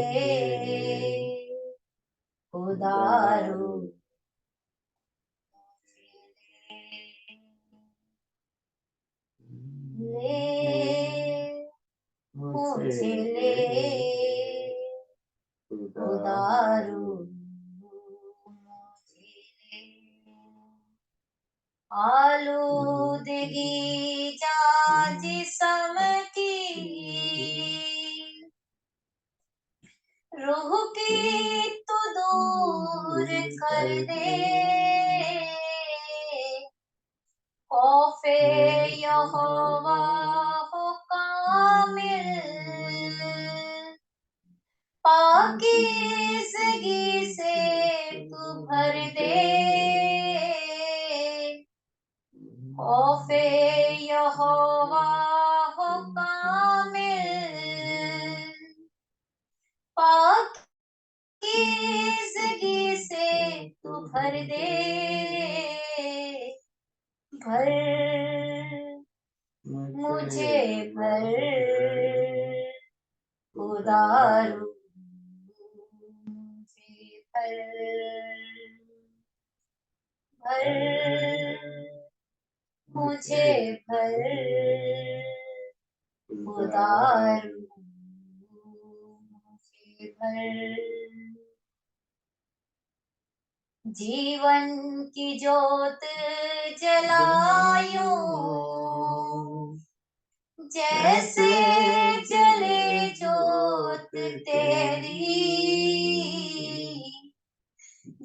खुदारू ले मुझे ले खुदारू मुझे ले। आलूदगी जा जिस्म की रूह की तो दूर कर दे, खौफे यहोवा हो कामिल पाकीज़गी से तू भर दे, खौफे यहोवा हो कामिल पाकीज़गी से तू भर दे, भर मुझे भर खुदारू मुझे भर, भर मुझे भर खुदारू मुझे भर। जीवन की जोत जलायूं जैसे जले जोत तेरी,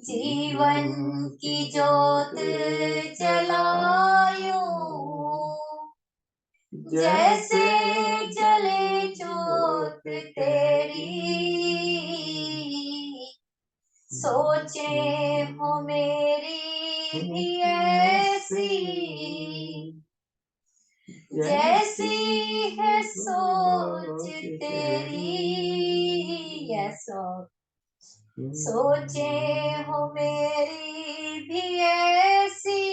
जीवन की जोत जलायूं जैसे जले जोत तेरी, सोचे हो मेरी भी ऐसी जैसी है सोच तेरी, सोचे हो मेरी भी ऐसी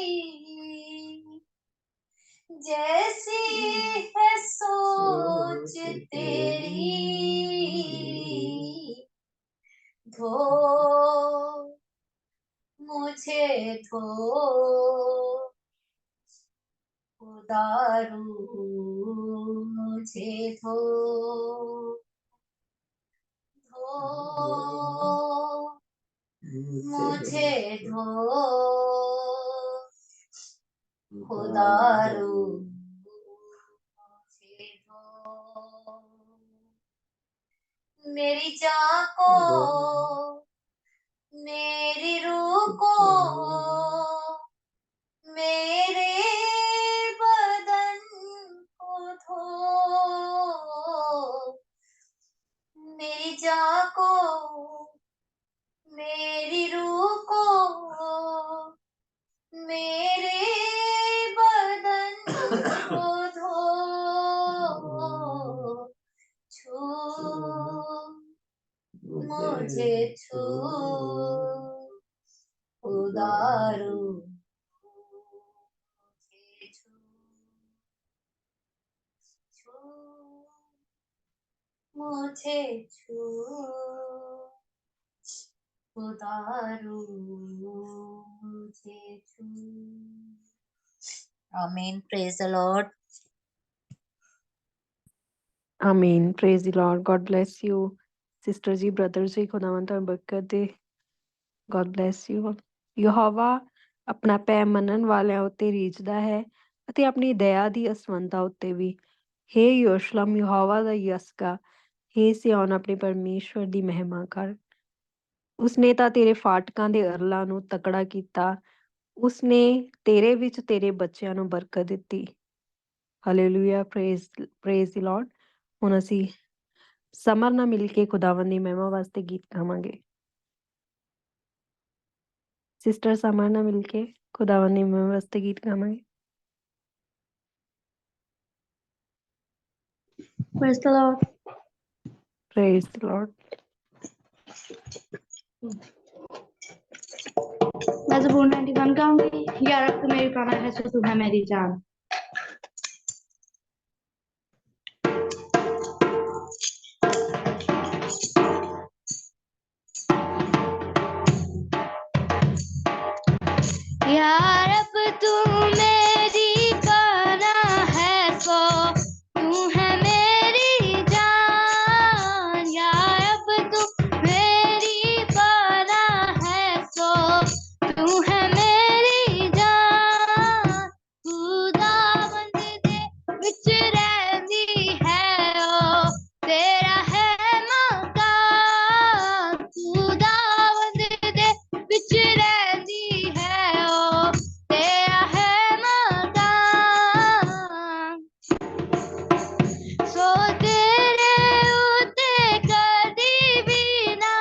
जैसी है सोच तेरी, धो मुझे धो उदारू मुझे धो मुझे धो खुदारू मुझे धो मेरी जान को मेरी रूह को मेरे बदन को धो मेरी जान को मेरी रूह को मेरे बदन को धो छू मुझे छू उदारू मुझे छू मुझे छू उदारू मुझे छू Amen. Praise the Lord. आमीन, praise the Lord, God bless you sister ji, brother ji, खुदावंद ਤੁਹਾਨੂੰ ਬਰਕਤ ਦੇ। God bless you. ਯਹੋਵਾ ਆਪਣਾ ਪੈ ਮੰਨਣ ਵਾਲਿਆਂ ਉੱਤੇ ਰੀਝਦਾ ਹੈ ਅਤੇ ਆਪਣੀ ਦਇਆ ਦੀ ਅਸਵੰਤਾ ਉੱਤੇ ਵੀ। ਹੇ ਯਰੂਸ਼ਲਮ, ਯਹੋਵਾ ਦਾ ਯਸ ਗਾ। ਹੇ ਸਿਯੋਨ, ਆਪਣੇ ਪਰਮੇਸ਼ਵਰ ਦੀ ਮਹਿਮਾ ਕਰ। ਉਸਨੇ ਤਾਂ ਤੇਰੇ ਫਾਟਕਾਂ ਦੇ ਅਰਲਾਂ ਨੂੰ ਤਕੜਾ ਕੀਤਾ, ਉਸਨੇ ਤੇਰੇ ਵਿੱਚ ਤੇਰੇ ਬੱਚਿਆਂ ਨੂੰ ਬਰਕਤ ਦਿੱਤੀ। ਹਾਲੇਲੂਇਆ, ਪ੍ਰੇਜ਼ ਦੀ ਲਾਰਡ। ਹੁਣ ਅਸੀਂ ਸਮਰ ਨਾਲ ਮਿਲ ਕੇ ਖੁਦਾਵੰਦ ਦੀ ਮਹਿਮਾ ਵਾਸਤੇ ਗੀਤ ਗਾਵਾਂਗੇ। ਸਿਸਟਰ ਸਮਰ ਨਾਲ ਮਿਲ ਕੇ ਖੁਦਾਵੰਦ ਦੀ ਮਹਿਮਾ ਵਾਸਤੇ ਗੀਤ ਗਾਵਾਂਗੇ। Praise the Lord. Praise the Lord. मैं ज़बूर 91 गाऊंगी। या रब तू मेरी पनाह है, सो तू है मेरी जान। या रब तू मेरी पनाह है, सो तू है मेरी जान। या रब तू मेरी पनाह है, सो तू है मेरी जान। खुदावंद दे विच रहंदी है, ओ तेरा है मकान। खुदावंद दे विच रहंदी है, ओ तेरा है मकान। सो तेरे उते कदी भी ना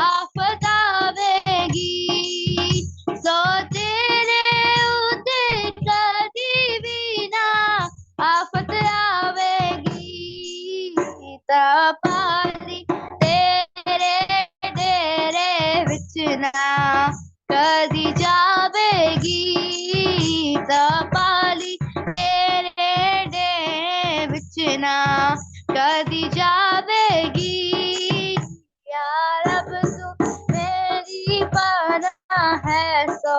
आफत आवेगी। सो तेरे उते कदी भी ना आफत आवेगी। तपाली तेरे डेरे विच ना कदी जावेगी। तपाली तेरे डेरे विच ना कदी जावेगी। या रब तू मेरी पनाह है, सो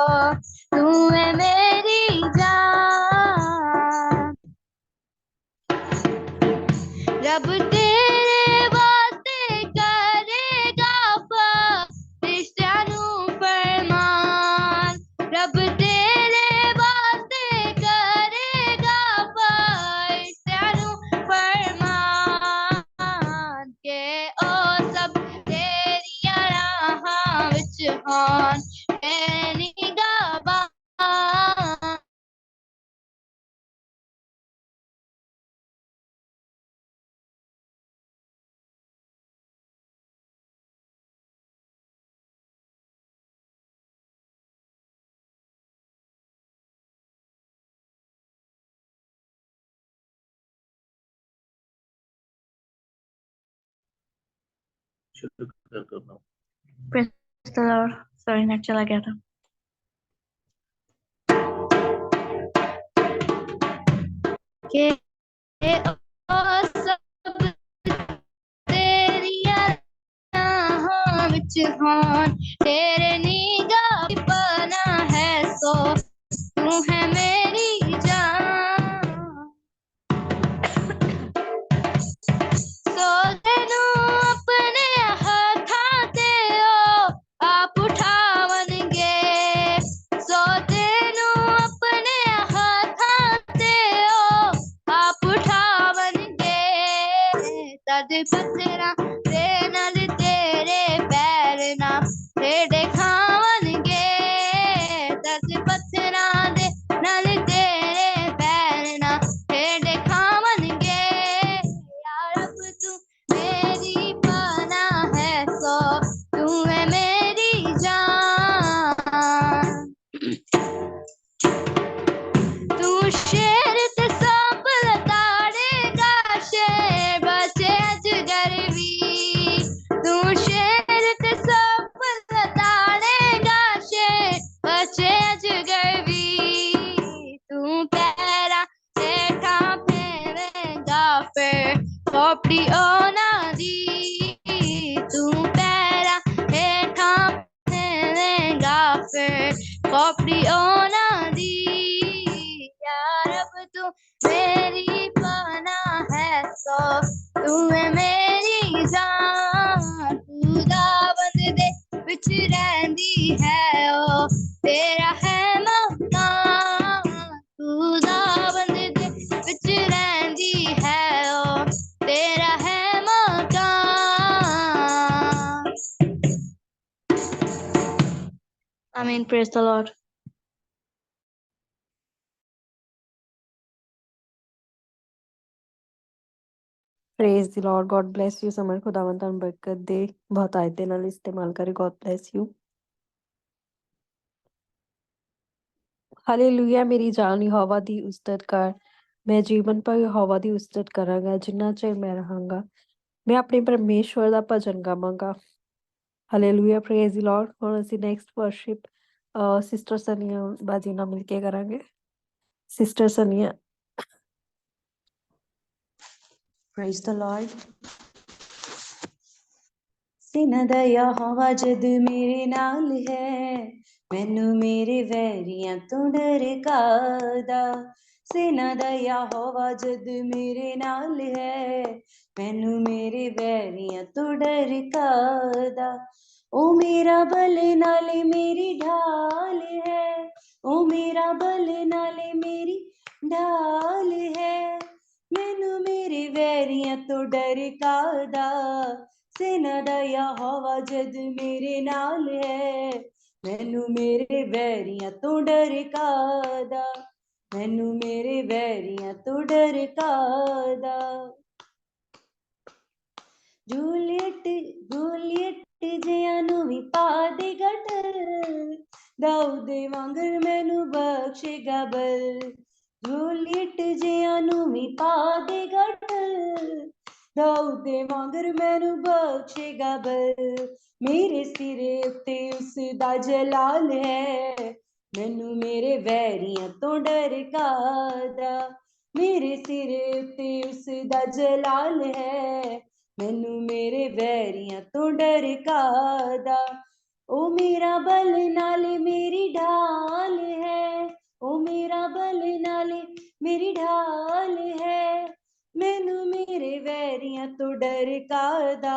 तू है मेरी जान। रब तेरे वास्ते करेगा फरिश्तियां नू फरमान। रब तेरे वास्ते करेगा फरिश्तियां नू फरमान। के ओ सब तेरियां राहां विच होन, तेरी निगाहां शुरू करना। Praise the Lord. Sorry, net चला गया था। के ओ सब तेरियां राहां विच होन, तेरे निगाह पर पत्थरां दे नाल तेरे पैर ना तेरे खावणगे दर्द पत्थरां दे नाल तेरे पैर ना तेरे खावणगे यार अब तू मेरी पनाह है सो तू है मेरी जान तू शेर ते सांप लताड़ेगा शेर बचे अजगर भी तू शेर ते सांप लताड़ेगा शेर बचे अजगर भी तू पैरा हेठा फेरेगा फिर खोपड़ी ओना दी तू पैरा हेठा फेरेगा फिर खोपड़ी ओना दी यार अब तू मेरी पनाह है सो तू है मेरी जान तू दावत दे विच रहंदी है ओ तेरा है मकान तू दावत दे विच रहंदी है ओ तेरा है मकान Amen. Praise the Lord. Praise the Lord God bless you summer खुदावन ਤੁਹਾਨੂੰ ਬਰਕਤ ਦੇ ਬਹੁਤ ਆਇਤ ਦੇ ਨਾਲ ਇਸਤੇਮਾਲ ਕਰੇ ਗॉड ब्लेस यू ਹਾਲੇਲੂਇਆ ਮੇਰੀ ਜਾਨ ਯਹੋਵਾ ਦੀ ਉਸਤਤ ਕਰ ਮੈਂ ਜੀਵਨ ਭਰ ਯਹੋਵਾ ਦੀ ਉਸਤਤ ਕਰਾਂਗਾ ਜਿੰਨਾ ਚਿਰ ਮੈਂ ਰਹਾਂਗਾ ਮੈਂ ਆਪਣੇ ਪਰਮੇਸ਼ਵਰ ਦਾ ਭਜਨ ਗਾਵਾਂਗਾ ਹਾਲੇਲੂਇਆ ਪ੍ਰੇਜ਼ ਦੀ ਲਾਰਡ ਹੁਣ ਅਸੀਂ ਨੈਕਸਟ ਵਰਸ਼ਿਪ ਸਿਸਟਰ ਸਨੀਆ ਬਾਜੀ ਨਾਲ ਮਿਲ ਕੇ ਕਰਾਂਗੇ ਸਿਸਟਰ ਸਨੀਆ Praise the Lord. सेना दा यहोवा जद मेरे नाल है मैनू मेरे वैरियां तो डर कादा सेना दा यहोवा जद मेरे नाल है मैनू मेरे वैरियां तो डर कादा ओ मेरा बल नाले मेरी ढाल है ओ मेरा बल नाले मेरी ढाल है मैनू मेरे वैरियां तो डर कादा सेना दा यहोवा जद मेरे नाल है मैनू मेरे वैरियां तो डर कादा मैनू मेरे वैरियां तो डर कादा जूलियट जूलियट जियां नू भी पा दे गटर दाऊदे वांगर मैनू बख्शेगा बल जूलियट जियां नू भी पा दे गटर दाऊदे वांगर मैनू बख्शेगा बल मेरे सिरे उत्ते उसदा जलाल है मैनू मेरे वैरियां तो डर कादा मेरे सिरे उत्ते उसदा जलाल है मैनू मेरे वैरियां तो डर कादा ओ मेरा बल नाले मेरी ढाल है ओ मेरा बल नाले मेरी ढाल है मैनू मेरे वैरियां तो डर कादा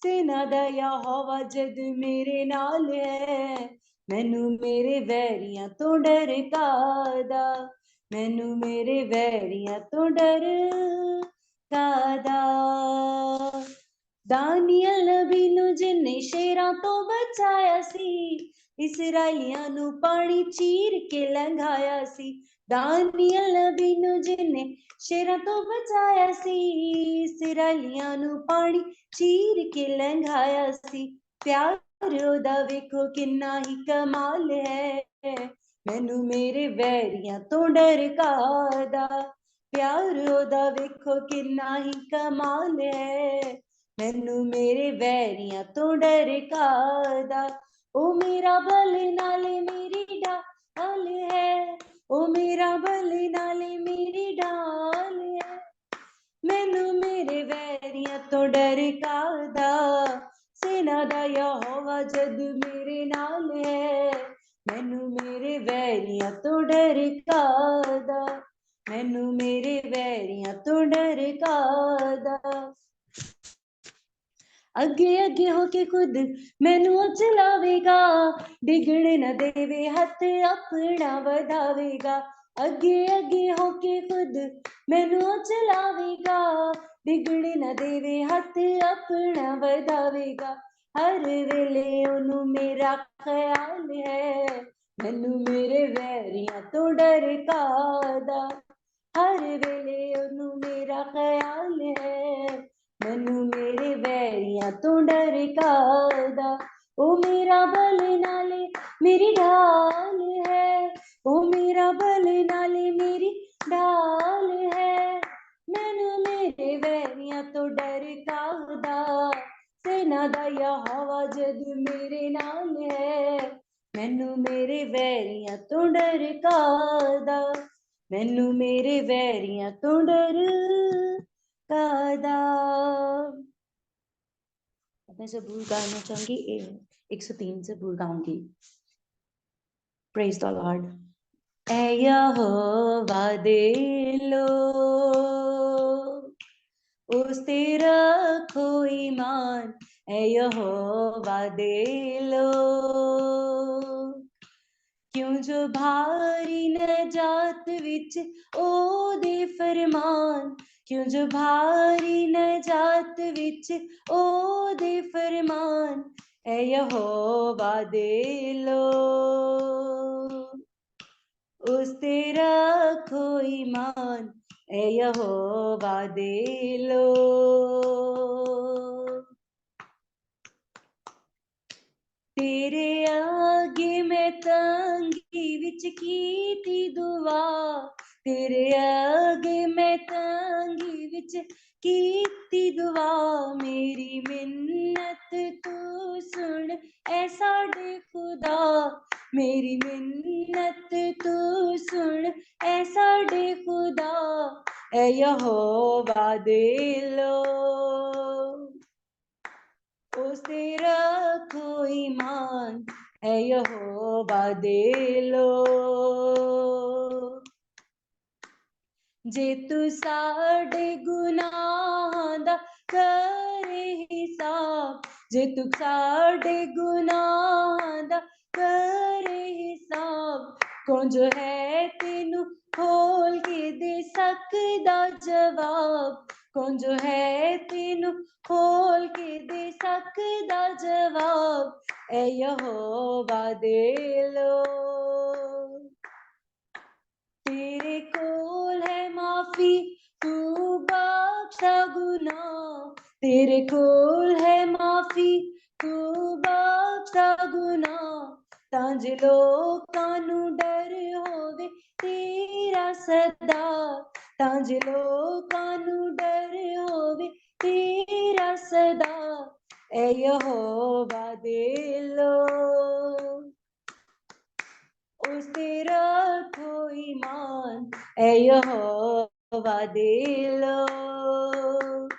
सेना दा यहोवा जद मेरे नाल है मैनू मेरे वैरियां तो डर कादा मैनू मेरे वैरियां तो डर कादा दानियल नबी नू जिन्ने शेरां तो बचाया सी इसराइलियां नू पानी चीर के लंघाया सी दानियल नबी नू जिन्ने शेरां तो बचाया सी इसराइलियां नू पानी चीर के लंघाया सी प्यार ओदा वेखो किन्ना ही कमाल है मैनू मेरे वैरियां तो डर कादा प्यार ओदा वेखो किन्ना ही कमाल है मैनू मेरे वैरियां तो डर कादा ओ मेरा बल नाले मेरी ढाल है ओ मेरा बल नाले मेरी ढाल है मैनू मेरे वैरियां तो डर कादा सेना दा यहोवा जद मेरे नाल है मैनू मेरे वैरियां तो डर कादा मैनू मेरे वैरियां तो डर कादा अगे अगे होके खुद मैनू चलावेगा डिगने न देवे हथ अपना बढ़ावेगा अगे अगे होके खुद मैनू चलावेगा डिगण न देवे हथ अपना वधावेगा हर वेले ओनू मेरा ख्याल है मैनू मेरे वैरियां तो डर कादा हर वेले ओनू मेरा ख्याल है मैनू मेरे वैरियां तो डर कादा ओ मेरा बल नाले मेरी ढाल है ओ मेरा बल नाले मेरी ढाल है मैनू मेरे वैरियां तो डर कादा सेना दा यहोवा जद मेरे नाल है मैनू मेरे वैरियां तो डर कादा मैनू मेरे वैरियां तो डर कादा। मैं ज़बूर गाना चाहूंगी 103 ज़बूर गाऊंगी। Praise the Lord. ऐ यहोवा दे लोग उस ते रखो ईमान ऐ यहोवा दे लोग क्यों जो भारी नजात विच ओदे फरमान क्यों जो भारी नजात विच ओदे फरमान ऐ यहोवा दे लोग उस ते रखो ईमान ऐ यहोवा दे लोग तेरे आगे मैं तंगी विच कीती दुआ तेरे आगे मैं तंगी विच कीती दुआ मेरी मिन्नत तू सुन ऐ साडे खुदा मेरी मिन्नत तू सुन ऐ साडे खुदा ऐ यहोवा दे लोग उस ते रखो ईमान ऐ यहोवा दे लोग जे तू साडे गुनाहां दा करे हिसाब जे तू साडे गुनाहां दा करे हिसाब कौन जो है तेनू खोल के दे सकदा जवाब कौन जो है तेनू खोल के दे सकदा जवाब ऐ यहोवा दे लोग तेरे कोल है माफी तू बख्शा गुनाह तेरे कोल है माफी तू बख्शा गुनाह तां जे लोकां नू डर होवे तेरा सदा तां जे लोकां नू डर होवे तेरा सदा ऐ यहोवा दे लोग उस ते रखो ईमान ऐ यहोवा दे लोग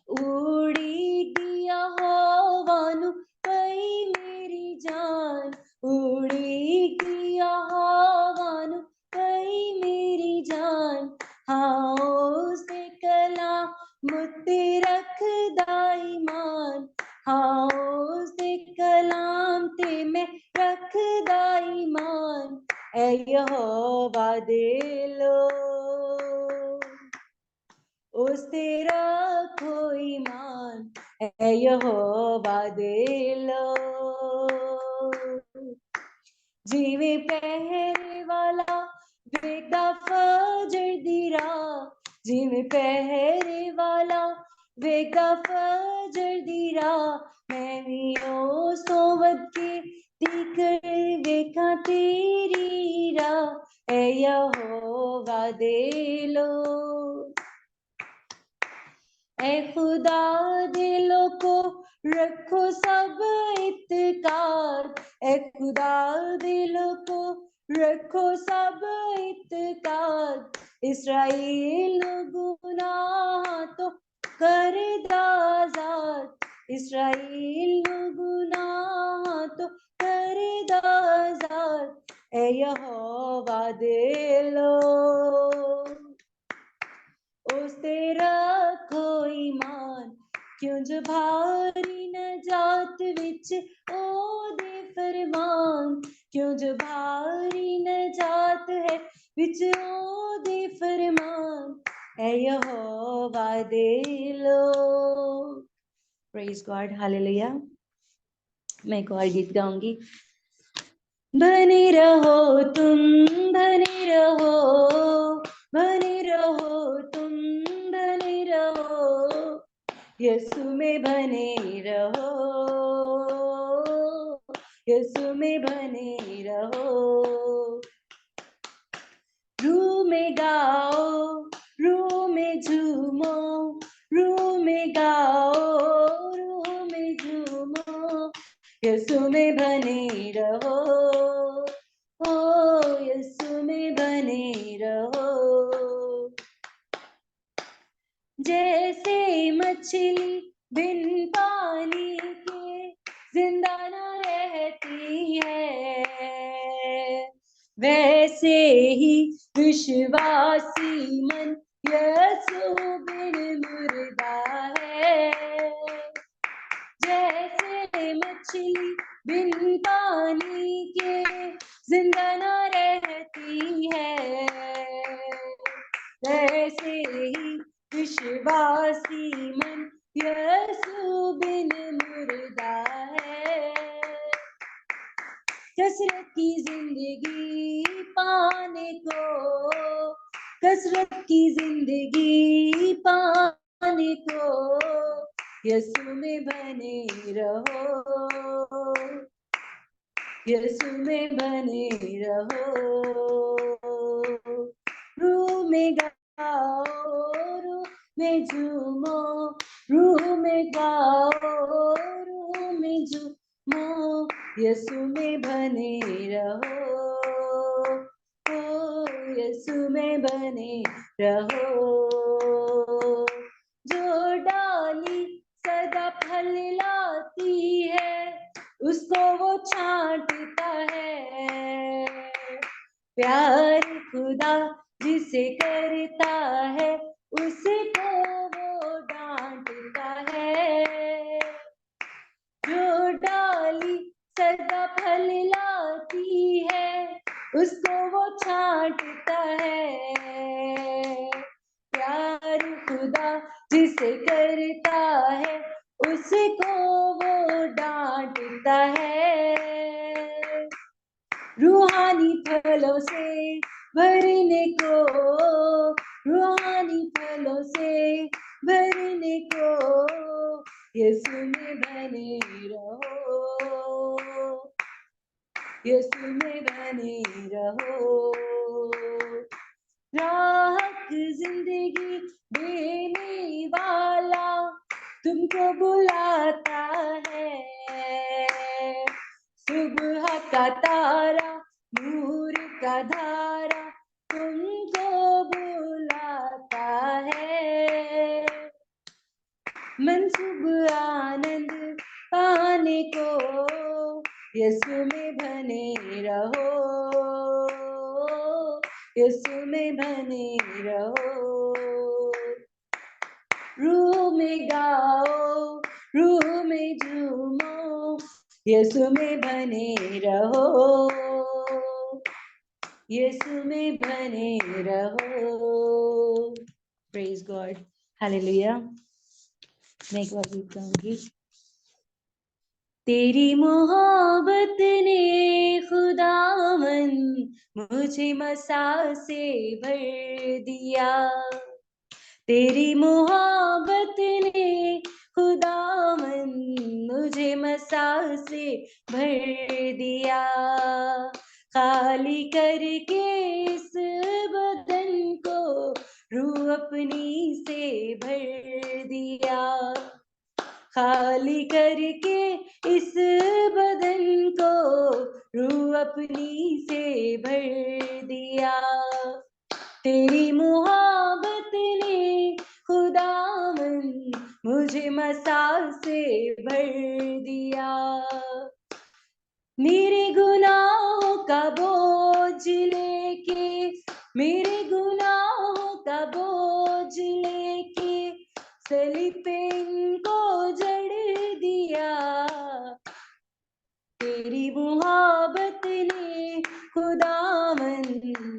उड़ी दिया हवा नू कई मेरी जान उड़ी दिया हवा नू कई मेरी जान हाँ उसे कलाम ते रखदा ईमान हाँ उसे कलाम ते मैं रखदा ईमान ऐ यहोवा दे लोग उस ते रखो ईमान ऐ यहोवा दे लोग जिवें पहरे वाला वेखदा फजर दी राह जिवें पहरे वाला वेखदा फजर दी राह मैं भी ओ सोवत के दिकर वेखा तेरी राह ऐ यहोवा दे लोग ऐ खुदा दे लोको रखो सब इत्कार ऐ खुदा दे लोको रखो सब इत्कार इस्राएल नु गुनाह तो करदा आजाद इस्राएल नु गुनाह तो करदा आजाद ऐ यहोवा दे लोग उस ते रखो ईमान क्यों जो भारी नजात विच ओदे फरमान क्यों जो भारी नजात है विच ओदे फरमान ऐ यहोवा दे लो। Praise God, hallelujah. मैं एक और गीत गाऊंगी। बने रहो तुम, बने रहो, बने रहो तुम, बने रहो, यीशु में बने रहो, यीशु में बने रहो। रूह में गाओ, रूह में झूमो, रूह में गाओ, रूह में झूमो, यीशु में बने रहो, ओ यीशु में बने रहो। जैसे मछली बिन पानी के जिंदा न रहती है, वैसे ही विश्वासी मन यीशु बिन मुर्दा है। जैसे मछली बिन पानी के जिंदा न रहती है, वैसे ही विश्वासी मन यीशु बिन मुर्दा है। कसरत की जिंदगी पाने को, कसरत की जिंदगी पाने को, यीशु में बने रहो, यीशु में बने रहो। रूह में गाओ, रूह में झूमो, रूह में गाओ, रूह में झूमो, यीशु में बने रहो, ओ यीशु में बने रहो। जो डाली सदा फल लाती है, उसको वो छांटता है। प्यार खुदा जिसे करता है, उसको वो डांटता है। जो डाली सदा फल लाती है, उसको वो छांटता है। प्यार खुदा जिसे करता है, उसको वो डांटता है। रूहानी फलों से भरने को, रूहानी फलों से भरने को, यीशु में बने रहो, यीशु में बने रहो। राहत जिंदगी देने वाला तुमको बुलाता है। सुबह का तारा, नूर का धारा तुमको बुलाता है। मनसूब आनंद पाने को, यीशु में बने रहो, यीशु में बने रहो। रूह में गाओ, रूह में झूमो, यीशु में बने रहो, यीशु में बने रहो। Praise God, hallelujah. मैं एक बार गीत गाऊंगी। तेरी मोहब्बत ने खुदावन मुझे मसा से भर दिया। तेरी मोहब्बत ने खुदावन मुझे मसा से भर दिया। खाली करके इस बदन को रूह अपनी से भर दिया। खाली करके इस बदन को रूह अपनी से भर दिया। तेरी मोहब्बत ने खुदावन मुझे मसा से भर दिया। मेरे गुनाहों का बोझ लेके, मेरे गुनाहों का बोझ लेके सलीब पे इनको जड़ दिया। तेरी मोहब्बत ने खुदावन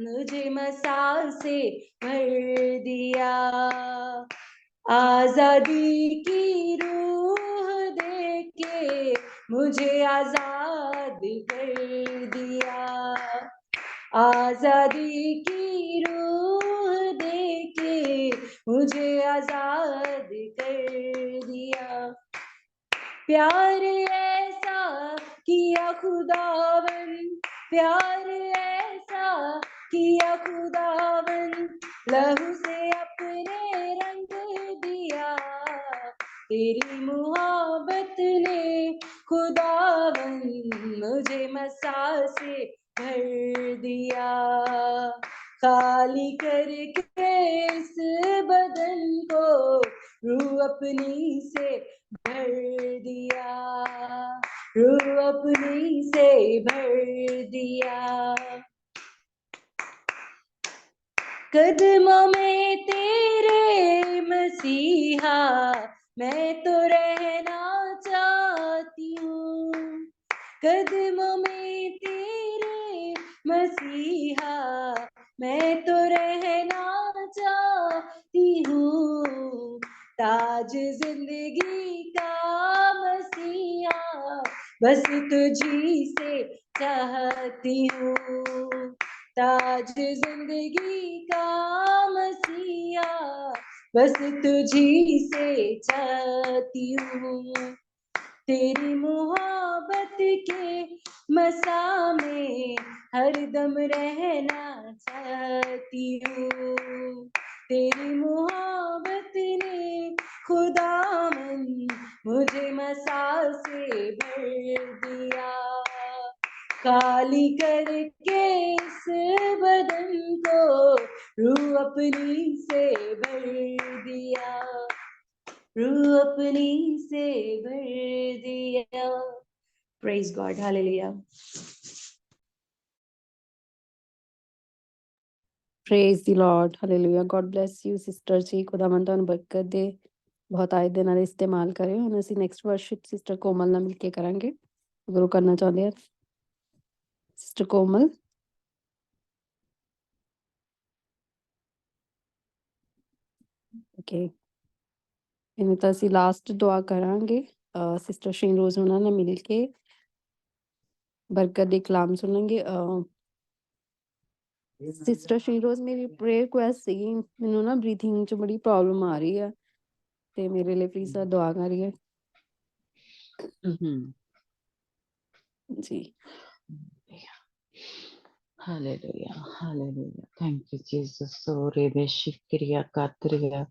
मुझे मसाल से भर दिया। आजादी की रूह दे के मुझे आजाद कर दिया। आजादी की रूह दे के मुझे आजाद कर दिया। प्यार ऐसा किया खुदावन, प्यार ऐसा किया खुदावन, लहू से अपने रंग दिया। तेरी मोहब्बत ने खुदावन मुझे मसाल से भर दिया। खाली करके इस बदन को रूह अपनी से भर दिया, रूह अपनी से भर दिया। कदमों में तेरे मसीहा मैं तो रहना चाहती हूँ। कदमों में तेरे मसीहा मैं तो रहना चाहती हूँ। ताज जिंदगी का मसीहा बस तुझी से चाहती हूँ। ताज जिंदगी का मसीहा बस तुझी से चाहती हूँ। तेरी मोहब्बत के मसा में हरदम रहना चाहती हूँ। तेरी मोहब्बत ने खुदावन मुझे मसाल से भर दिया। खाली करके इस बदन को रूह अपनी से भर दिया, रूह अपनी से भर दिया। Praise God, hallelujah. Praise the Lord, hallelujah. God bless you sister ji, खुदावंद ਤੁਹਾਨੂੰ ਬਰਕਤ ਦੇ, ਬਹੁਤ ਆਏ ਦੇ ਨਾਲ ਇਸਤੇਮਾਲ ਕਰੇ। ਹੁਣ ਅਸੀਂ ਨੈਕਸਟ ਵਰਸ਼ਿਪ ਸਿਸਟਰ ਕੋਮਲ ਨਾਲ ਮਿਲ ਕੇ ਕਰਾਂਗੇ, ਅਗਰ ਉਹ ਕਰਨਾ ਚਾਹੁੰਦੇ ਆ। ਸਿਸਟਰ ਕੋਮਲ। ਓਕੇ, ਇਹਨੂੰ ਤਾਂ ਅਸੀਂ ਲਾਸਟ ਦੁਆ ਕਰਾਂਗੇ। ਸਿਸਟਰ ਸ਼ੀਨ ਰੋਜ਼ ਉਹਨਾਂ ਨਾਲ ਮਿਲ ਕੇ ਬਰਕਤ ਦੇ ਕਲਾਮ ਸੁਣਾਂਗੇ। ਸਿਸਟਰ ਸ਼ੀਨ ਰੋਜ਼ ਮੇਰੀ ਪ੍ਰੇਅਰ ਰਿਕੁਐਸਟ ਸੀਗੀ, ਮੈਨੂੰ ਨਾ ਬਰੀਥਿੰਗ 'ਚ ਬੜੀ ਪ੍ਰੋਬਲਮ ਆ ਰਹੀ ਆ, ਤੇ ਮੇਰੇ ਲਈ ਪਲੀਜ਼ ਦੁਆ ਕਰੀਏ ਜੀ। Hallelujah, hallelujah. Thank you, Jesus. So rebe shikriya katriya,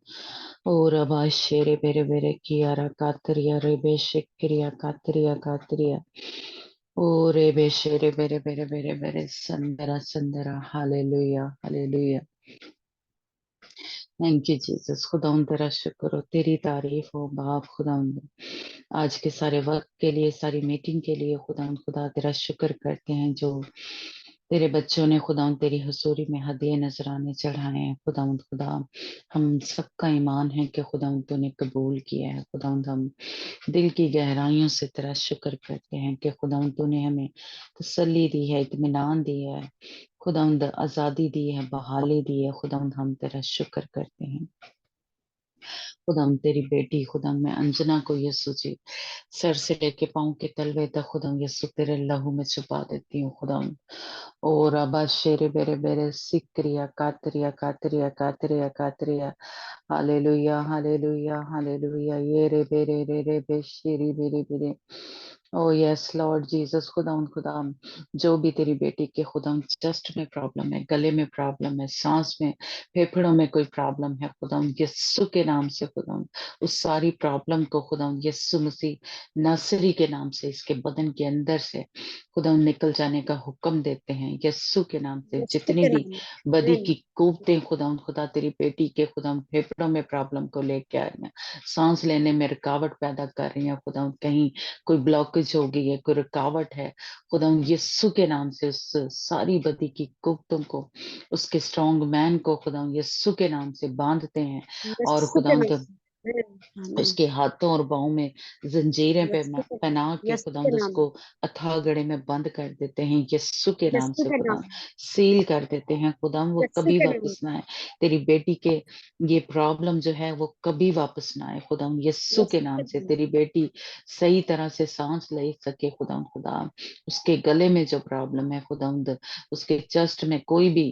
ora bashere bere bere kiyara katriya, rebe shikriya katriya, o rebe shere bere bere bere bere sandara sandara. Hallelujah, hallelujah. Thank you Jesus. खुदाउन तेरा शुक्र हो, तेरी तारीफ हो बाप। खुदाउन आज के सारे वक्त के लिए, सारी मीटिंग के लिए खुदाउन खुदा तेरा शुक्र करते हैं, जो तेरे बच्चों ने खुदाउन तेरी हुजूरी में हदिये नजराने चढ़ाए हैं। खुदाउन खुदा हम सबका ईमान है कि खुदाउन तूने कबूल किया है। खुदाउन हम दिल की गहराइयों से तेरा शुक्र करते हैं कि खुदाउन तूने हमें तसल्ली दी है, इत्मीनान दिया है, खुदाउन आजादी दी है, बहाली दी है। खुदाउन हम तेरा शुक्र करते हैं। खुदाम तेरी बेटी खुदाम मैं अंजना को यीशु जी सर से लेके पाँव के तलवे तक खुदाम यीशु तेरे लहू में छुपा देती हूँ। खुदाम और अबा शेरे बेरे बेरे सिक्रिया कातरिया कातरिया कातरिया कातरिया। Hallelujah hallelujah hallelujah. ये रे रे बे शेरी बेरे बेरे। Oh yes Lord Jesus. खुदाम जो भी तेरी बेटी के खुदाम चेस्ट में प्रॉब्लम है, गले में प्रॉब्लम है, सांस में फेफड़ों में कोई प्रॉब्लम है, खुदाम यीशु के नाम से खुदाम उस सारी प्रॉब्लम को खुदाम यीशु मसीह नासरी के नाम से इसके बदन के अंदर से खुदाम निकल जाने का हुक्म देते हैं यीशु के नाम से। जितनी भी बदी की कुव्वतें खुदा तेरी बेटी के खुदाम फेफड़ों में प्रॉब्लम को लेके आ रही हैं, सांस लेने में रुकावट पैदा कर रही हैं, खुदाम कहीं कोई ब्लॉकेज हो गई है, कोई रुकावट है, खुदाम यीशु के नाम से उस सारी बदी की कुव्वतों को, उसके स्ट्रॉन्ग मैन को खुदाम यीशु के नाम से बांधते हैं। और खुदाम आमीन। उसके हाथों और बाहों में जंजीरें यीशु के पहना के यीशु खुदावंद के नाम उसको अथाह गड़े में बंद कर देते हैं यीशु के नाम यीशु से के खुदा नाम सील कर देते हैं खुदाम वो यीशु कभी के नाम वापस ना आए तेरी बेटी के ये प्रॉब्लम जो है वो कभी वापस ना आए खुदाम यीशु के यीशु नाम के से नाम तेरी बेटी सही तरह से सांस ले सके खुदाम खुदा उसके गले में जो प्रॉब्लम है खुदाम उसके चेस्ट में कोई भी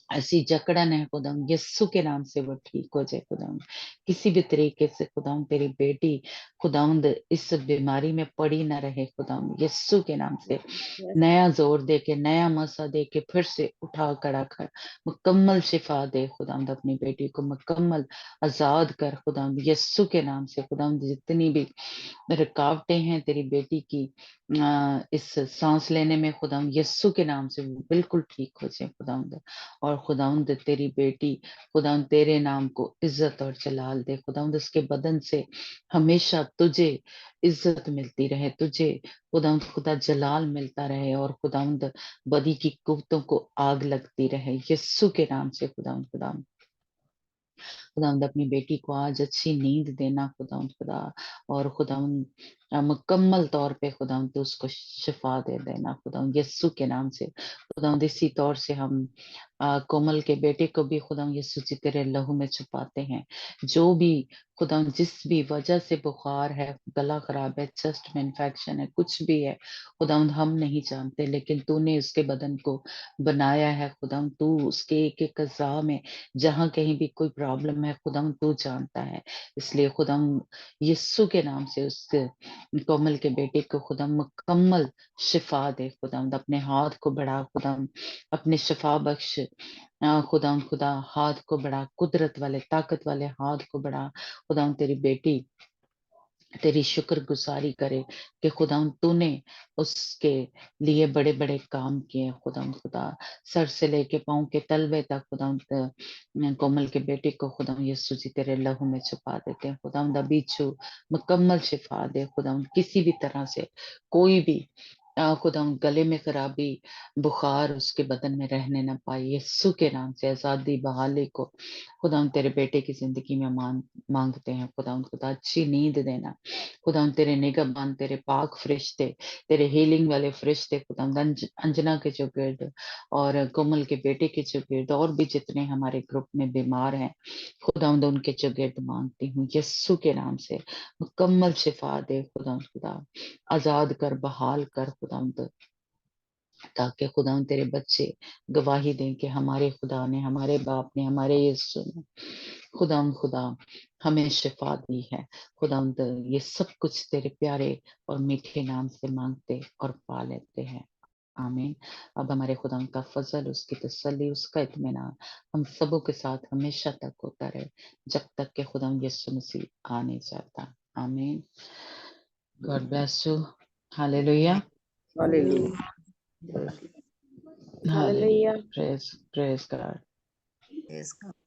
ऐसी जकड़न है खुदाम यस्सु के नाम से वो ठीक हो जाए खुदाम किसी भी तरीके से खुदाम तेरी बेटी खुदावंद इस बीमारी में पड़ी ना रहे खुदाम यस्सु के नाम से यस नया जोर दे के नया मसा दे के फिर से उठा खड़ा कर मुकम्मल शिफा दे खुदाम अपनी बेटी को मुकम्मल आजाद कर खुदाम यस्सु के नाम से खुदाम जितनी भी रुकावटें हैं तेरी बेटी की इस सांस लेने में खुदाम यस्सु के नाम से वो बिल्कुल ठीक हो जाए खुदावंद और खुदावंद तेरी बेटी खुदावंद तेरे नाम को इज्जत और जलाल दे खुदावंद उसके बदन से हमेशा तुझे इज्जत मिलती रहे तुझे खुदावंद खुदा जलाल मिलता रहे और खुदावंद बदी की कुव्वतों को आग लगती रहे यस्सु के नाम से खुदावंद खुदावंद खुदावंद अपनी बेटी को आज अच्छी नींद देना खुदावंद खुदा और खुदावंद मुकम्मल तौर पे खुदावंद तो उसको शिफा दे देना खुदावंद यस्सु के नाम से खुदावंद इसी तौर से हम कोमल के बेटे को भी खुदावंद यस्सु जी तेरे लहू में छुपाते हैं जो भी खुदावंद जिस भी वजह से बुखार है गला खराब है चेस्ट में इन्फेक्शन है कुछ भी है खुदावंद हम नहीं जानते लेकिन तूने उसके बदन को बनाया है खुदावंद तू उसके एक एक अज़ा में जहां कहीं भी कोई प्रॉब्लम है खुदावंद तू जानता है इसलिए खुदावंद यीशु के नाम से उस कोमल के बेटे को खुदा मुकम्मल शिफा दे खुदावंद अपने हाथ को बढ़ा खुदावंद अपने शिफा बख्श खुदावंद खुदा हाथ को बढ़ा कुदरत वाले ताकत वाले हाथ को बढ़ा खुदावंद तेरी बेटी तेरी शुक्रगुजारी करे कि खुदावंद तूने उसके लिए बड़े बड़े काम किए खुदावंद खुदा सर से लेके पाँव के तलवे तक खुदावंद कोमल के बेटे को खुदावंद यीशु जी तेरे लहू में छुपा देते हैं खुदावंद अभी छू मुकम्मल शिफा दे खुदावंद किसी भी तरह से कोई भी खुदावंद गले में खराबी बुखार उसके बदन में रहने न पाए यीशु के नाम से आजादी बहाली को खुदावंद तेरे बेटे की जिंदगी में मांगते हैं खुदावंद खुदा अच्छी नींद देना खुदावंद तेरे निगहबान तेरे पाक फरिश्ते तेरे हीलिंग वाले फरिश्ते खुदावंद अंजना के जो गिर्द और कोमल के बेटे के जो गिर्द और भी जितने हमारे ग्रुप में बीमार हैं खुदावंद उनके जो गिर्द मांगती हूँ यस्सु के नाम से मुकम्मल शिफा दे खुदावंद खुदा आजाद कर बहाल कर खुदावंद ताकि खुदावंद तेरे बच्चे गवाही दें कि हमारे खुदा ने हमारे बाप ने हमारे यीशु ने खुदावंद खुदा हमें शिफा दी है खुदावंद ये सब कुछ तेरे प्यारे और मीठे नाम से मांगते और पा लेते हैं आमीन अब हमारे खुदावंद का फजल उसकी तसल्ली उसका इत्मीनान हम सबों के साथ हमेशा तक होता रहे जब तक कि खुदावंद यीशु मसीह आ नहीं जाता आमीन God bless you hallelujah hallelujah hallelujah praise God Praise God.